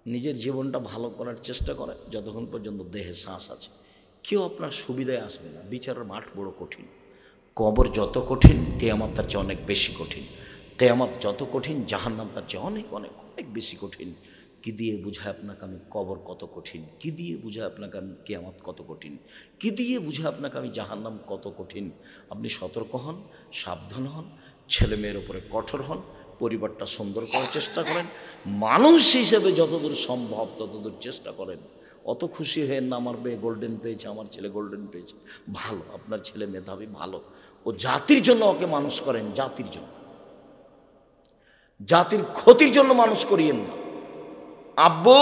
নিজের জীবনটা ভালো করার চেষ্টা করে যতক্ষণ পর্যন্ত দেহে শ্বাস আছে। কেউ আপনার সুবিধায় আসবে না। বিচারের মাঠ বড় কঠিন। কবর যত কঠিন, কিয়ামত তার চেয়ে অনেক বেশি কঠিন। কিয়ামত যত কঠিন, জাহান্নাম তার চেয়ে অনেক অনেক অনেক বেশি কঠিন। কি দিয়ে বুঝায় আপনাকে আমি কবর কত কঠিন? কি দিয়ে বুঝায় আপনাকে আমি কিয়ামত কত কঠিন? কি দিয়ে বুঝায় আপনাকে আমি জাহান্নাম কত কঠিন? আপনি সতর্ক হন, সাবধান হন, ছেলে মেয়ের উপরে কঠোর হন, পরিবারটা সুন্দর করার চেষ্টা করেন, মানুষ হিসেবে যতদূর সম্ভব ততদূর চেষ্টা করেন। অত খুশি হয়ে না আমার মেয়ে গোল্ডেন পেয়েছে, আমার ছেলে গোল্ডেন পেয়েছে। ভালো, আপনার ছেলে মেধাবী, ভালো। ও জাতির জন্য ওকে মানুষ করেন, জাতির জন্য। জাতির ক্ষতির জন্য মানুষ করিয়েন না। আব্বু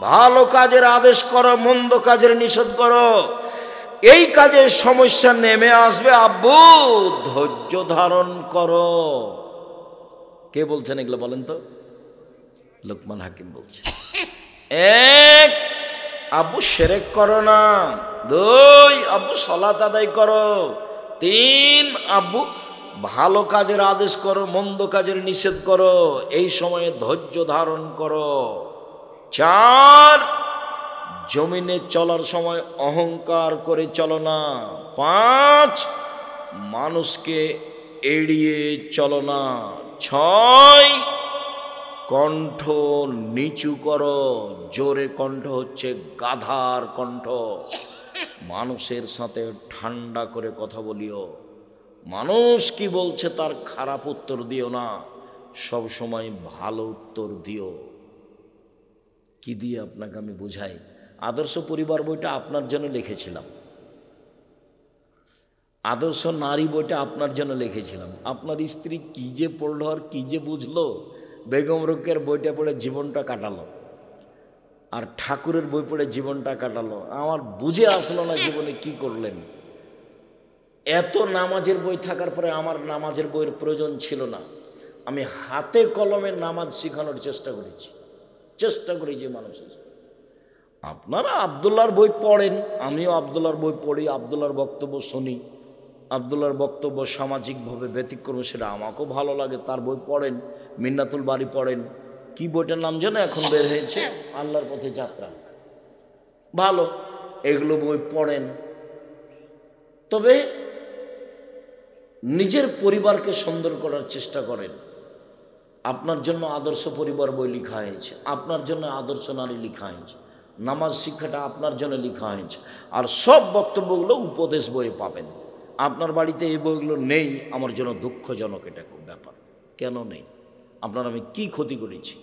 ভালো কাজের আদেশ করো, মন্দ কাজের নিষেধ করো। এই কাজের সমস্যা নেমে আসবে, আব্বু ধৈর্য ধারণ করো। কে বলছেন এগুলো বলেন তো? লোকমান হাকিম বলছে। এক, আব্বু শিরক করো না। দুই, আব্বু সালাত আদায় করো। তিন, আব্বু ভালো কাজের আদেশ করো, মন্দ কাজের নিষেধ করো। এই সময়ে ধৈর্য ধারণ করো। চার, জমিনে চলার সময় অহংকার করে চলো না। পাঁচ, মানুষকে এড়িয়ে চলো না। ছয়, কণ্ঠ নিচু করো। জোরে কণ্ঠ হচ্ছে গাধার কণ্ঠ। মানুষের সাথে ঠান্ডা করে কথা বলিও। মানুষ কি বলছে তার খারাপ উত্তর দিও না, সব সময় ভালো উত্তর দিও। কি দিয়ে আপনাকে আমি বুঝাই? আদর্শ পরিবার বইটা আপনার জন্য লিখেছিলাম, আদর্শ নারী বইটা আপনার জন্য লিখেছিলাম। আপনার স্ত্রী কি যে পড়লো আর কি যে বুঝলো। বেগম রোকেয়ার বইটা পড়ে জীবনটা কাটালো, আর ঠাকুরের বই পড়ে জীবনটা কাটালো। আমার বুঝে আসলো না জীবনে কি করলেন। এত নামাজের বই থাকার পরে আমার নামাজের বইয়ের প্রয়োজন ছিল না। আমি হাতে কলমে নামাজ শেখানোর চেষ্টা করেছি মানুষের। আপনারা আব্দুল্লাহর বই পড়েন, আমিও আব্দুল্লাহর বই পড়ি, আব্দুল্লাহর বক্তব্য শুনি। আব্দুল্লাহর বক্তব্য সামাজিকভাবে ব্যতিক্রম, সেটা আমাকেও ভালো লাগে। তার বই পড়েন, মিন্নাতুল বাড়ি পড়েন। কি বইটার নাম যেন এখন বের হয়েছে, আল্লাহর পথে যাত্রা, ভালো। এগুলো বই পড়েন। তবে নিজের পরিবারকে সুন্দর করার চেষ্টা করেন। আপনার জন্য আদর্শ পরিবার বই লেখা হয়েছে, আপনার জন্য আদর্শ নারী লেখা হয়েছে, নামাজ শিক্ষাটা আপনার জন্য লেখা হয়েছে। আর সব বক্তব্যগুলো উপদেশ বইয়ে পাবেন। আপনার বাড়িতে এই বইগুলো নেই, আমার জন্য দুঃখজনক। এটা ব্যাপার। কেন নেই? আপনার আমি কি ক্ষতি করেছি?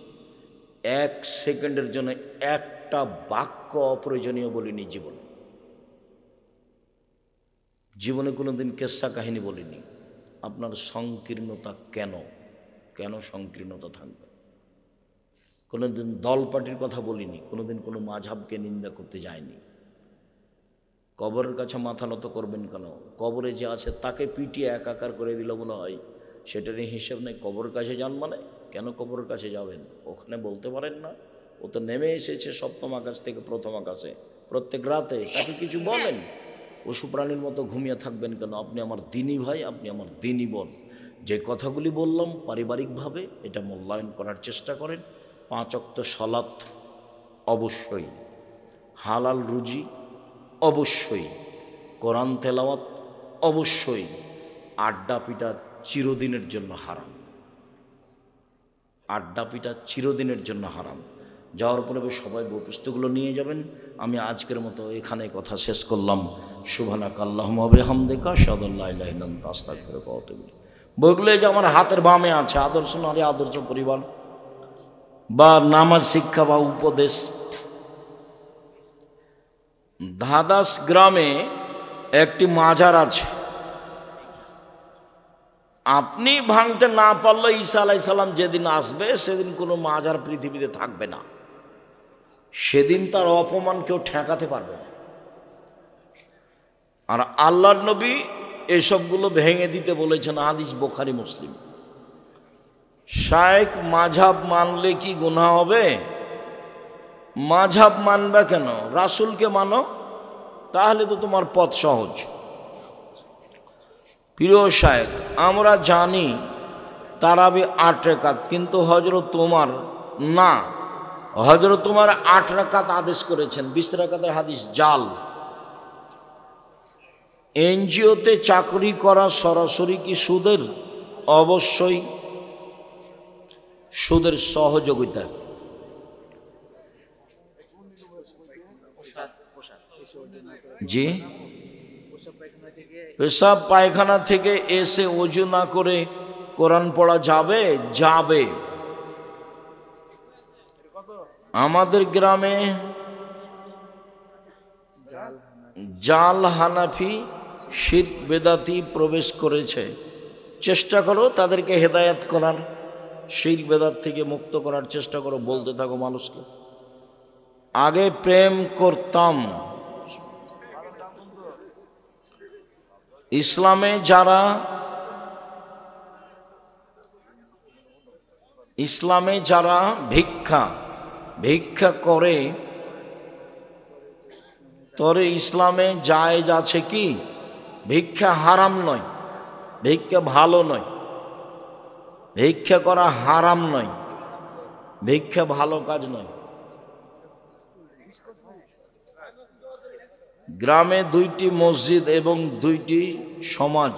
এক সেকেন্ডের জন্য একটা বাক্য অপ্রয়োজনীয় বলিনি জীবনে কোনোদিন কেচ্ছা কাহিনী বলিনি। আপনার সংকীর্ণতা কেন সংকীর্ণতা থাকবে? কোনোদিন দল পার্টির কথা বলিনি, কোনোদিন কোনো মাঝহাবকে নিন্দা করতে যায়নি। কবরের কাছে মাথা নত করবেন কেন? কবরে যে আছে তাকে পিটিয়ে একাকার করে দিল মনে হয়, সেটারই হিসেব নেই। কবরের কাছে যান মানে কেন কবরের কাছে যাবেন? ওখানে বলতে পারেন না? ও তো নেমে এসেছে সপ্তম আকাশ থেকে প্রথম আকাশে প্রত্যেক রাতে, তাকে কিছু বলেন? পশু প্রাণীর মতো ঘুমিয়ে থাকবেন কেন? আপনি আমার দিনী ভাই, আপনি আমার দিনী বোন। যে কথাগুলি বললাম পারিবারিকভাবে এটা মূল্যায়ন করার চেষ্টা করেন। 5 ওয়াক্ত সালাত অবশ্যই, হালাল রুজি অবশ্যই, কোরআন তেলাওয়াত অবশ্যই। আড্ডা পিটা চিরদিনের জন্য হারাম, আড্ডা পিটা চিরদিনের জন্য হারাম। যাওয়ার পরে সবাই বই পুস্তকগুলো নিয়ে যাবেন। আমি আজকের মতো এখানে কথা শেষ করলাম। সুবহানাকা আল্লাহুম্মা ওয়া বিহামদিকা আশহাদু আল্লা ইলাহা ইল্লা আনতা আস্তাগফিরুকা ওয়া আতুবু ইলাইক। বইগুলো যে আমার হাতের বামে আছে, আদর্শ নারী, আদর্শ পরিবার, বা নামাজ শিক্ষা বা উপদেশ। ধাদাস গ্রামে একটি মাজার আছে। আপনি ভাঙতে না পারলে ঈসা আলাইহিস সালাম যেদিন আসবে সেদিন কোনো মাজার পৃথিবীতে থাকবে না। সেদিন তার অপমান কেউ ঠেকাতে পারবে না। আর আল্লাহর নবী এসবগুলো ভেঙে দিতে বলেছেন, হাদিস বুখারী মুসলিম। শায়েখ মাযহাব মানলে কি গুনাহ হবে? মাযহাব মানবে কেন? রাসূলকে মানো, তাহলে তো তোমার পথ সহজ। প্রিয় শায়েখ, আমরা জানি তারাবি 8 রাকাত, কিন্তু হযরত ওমর না, হযরত ওমর 8 রাকাত আদেশ করেছেন। 20 রাকাতের হাদিস জাল। এনজিওতে চাকরি করা সরাসরি কি সুদের? অবশ্যই সুদের সহযোগিতা। জি, পেশাব পায়খানা থেকে এসে ওযু না করে কোরআন পড়া যাবে? যাবে। আমাদের গ্রামে জাল হানাফি শিরক বেদাতি প্রবেশ করেছে। চেষ্টা করো তাদেরকে হেদায়েত করার, শিরক বেদাত থেকে মুক্ত করার চেষ্টা করো। বলতে থাকো মানুষকে, আগে প্রেম করতাম। ইসলামে যারা ভিক্ষা করে, তরে ইসলামে জায়েজ আছে কি? ভিক্ষা হারাম নয়, ভিক্ষা ভালো নয়, ভিক্ষা করা হারাম নয়, ভিক্ষা ভালো কাজ নয়। গ্রামে 2টি মসজিদ এবং 2টি সমাজ।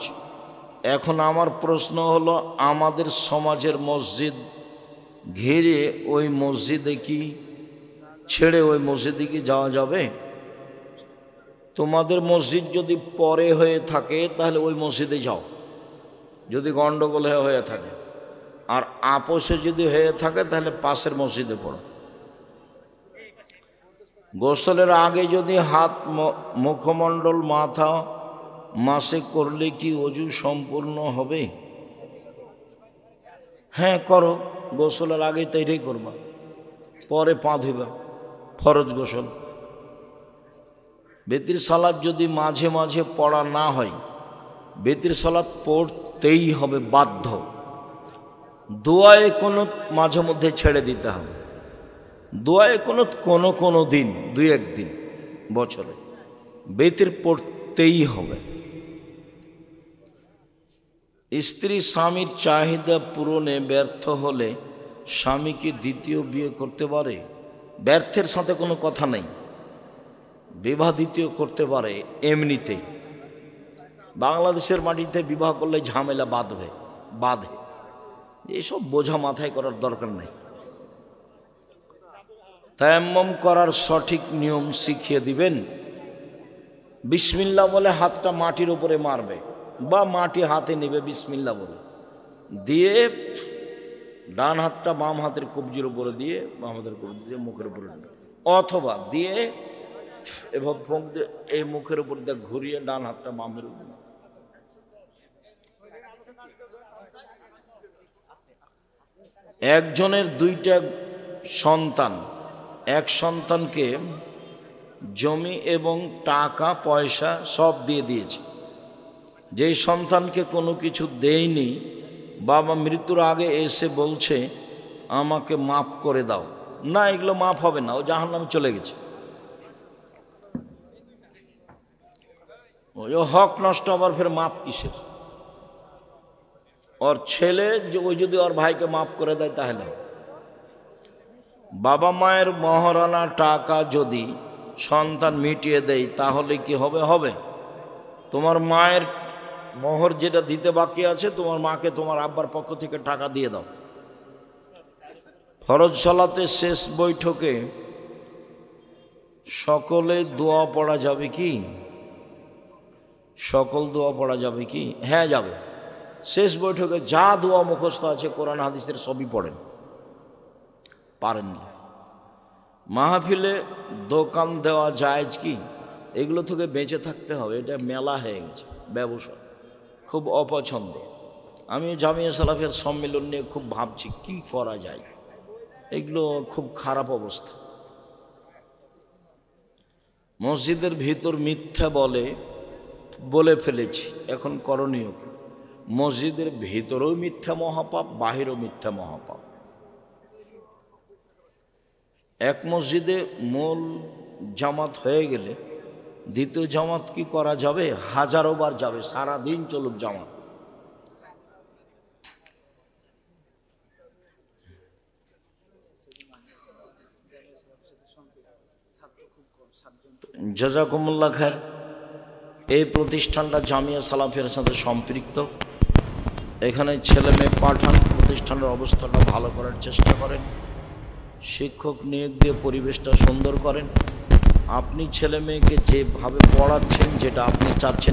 এখন আমার প্রশ্ন হলো, আমাদের সমাজের মসজিদ ঘিরে ওই মসজিদে কি ছেড়ে ওই মসজিদে কি যাওয়া যাবে? তোমাদের মসজিদ যদি পরে হয়ে থাকে তাহলে ওই মসজিদে যাও, যদি গন্ডগোল হয়ে থাকে। আর আপোষে যদি হয়ে থাকে তাহলে পাশের মসজিদে পড়ো। গোসলের আগে যদি হাত, মুখমণ্ডল, মাথা মাসে করলে কি ওযু সম্পূর্ণ হবে? হ্যাঁ করো, গোসলের আগে তো এটাই করবা, পরে পা ধুবা, ফরজ গোসল। বেতির সালাত যদি মাঝে মাঝে পড়া না হয়, বেতির সালাত পড়তেই হবে, বাধ্য। দোয়ায়ে কুনুত মাঝে মধ্যে ছেড়ে দিতে হবে। দোয়ায়ে কুনুত কোনো দিন, 2-1 দিন বছরে, বেতির পড়তেই হবে। স্ত্রী স্বামীর চাহিদা পূরণে ব্যর্থ হলে স্বামী কি দ্বিতীয় বিয়ে করতে পারে? ব্যর্থের সাথে কোনো কথা নেই, বিবাহ দ্বিতীয় করতে পারে এমনিতেই। বাংলাদেশের মাটিতে বিবাহ করলে ঝামেলা বাঁধে, এইসব বোঝা মাথায় করার দরকার নেই। তায়াম্মুম করার সঠিক নিয়ম শিখিয়ে দিবেন। বিসমিল্লাহ বলে হাতটা মাটির উপরে মারবে, বা মাটি হাতে নেবে, বিসমিল্লাহ বলে দিয়ে ডান হাতটা বাম হাতের কবজির উপরে দিয়ে, বাম হাতের কবজি দিয়ে মুখের উপরে, অথবা দিয়ে এভাবে ফোঁক দিয়ে এই মুখের উপর দিয়ে ঘুরিয়ে ডান হাতটা বামের উপরে। একজনের 2টা সন্তান, এক সন্তানকে জমি এবং টাকা পয়সা সব দিয়ে দিয়েছে। যেই সন্তানকে কোনো কিছু দেয়নি, বাবা মৃত্যুর আগে এসে বলছে আমাকে মাফ করে দাও, না এগুলো মাফ হবে না, ও জাহান্নামে চলে গেছে। ওই হক নষ্ট আবার ফের মাফ কিসের? ওর ছেলে ওই যদি ওর ভাইকে মাফ করে দেয় তাহলে। বাবা মায়ের মহারণা টাকা যদি সন্তান মিটিয়ে দেয় তাহলে কি হবে? হবে। তোমার মায়ের মোহর যেটা দিতে বাকি আছে, তোমার মাকে তোমার আব্বার পক্ষ থেকে টাকা দিয়ে দাও। ফরজ সালাতে শেষ বৈঠকে সকলে দোয়া পড়া যাবে কি? সকল দোয়া পড়া যাবে কি? হ্যাঁ যাবে। শেষ বৈঠকে যা দোয়া মুখস্থ আছে কোরআন হাদিসের সবই পড়েন, পারেন না। মাহফিলে দোকান দেওয়া জায়েজ কি? এগুলো থেকে বেঁচে থাকতে হবে, এটা মেলা হয়ে গেছে, ব্যবসা খুব অপছন্দ। আমি জামিয়া সালাফিয়ার সম্মেলন নিয়ে খুব ভাবছি কি করা যায়, এগুলো খুব খারাপ অবস্থা। মসজিদের ভিতর মিথ্যা বলে ফেলেছি, এখন করণীয় কি? মসজিদের ভিতরেও মিথ্যা মহাপাপ, বাহিরেও মিথ্যা মহাপাপ। এক মসজিদে মূল জামাত হয়ে গেলে দ্বিতীয় জামাত কি করা যাবে? হাজারো বার যাবে, সারাদিন চলুক জামাত। জাযাকুমুল্লাহ খায়ের। এই প্রতিষ্ঠানটা জামিয়া সালাফিয়ার সাথে সম্পৃক্ত। এখানে ছেলে মেয়ে পাঠান, প্রতিষ্ঠানের অবস্থাটা ভালো করার চেষ্টা করেন, শিক্ষক নিয়োগ দিয়ে পরিবেশটা সুন্দর করেন। আপনি ছেলে মেয়েকে যেভাবে পড়াচ্ছেন, যেটা আপনি চাচ্ছেন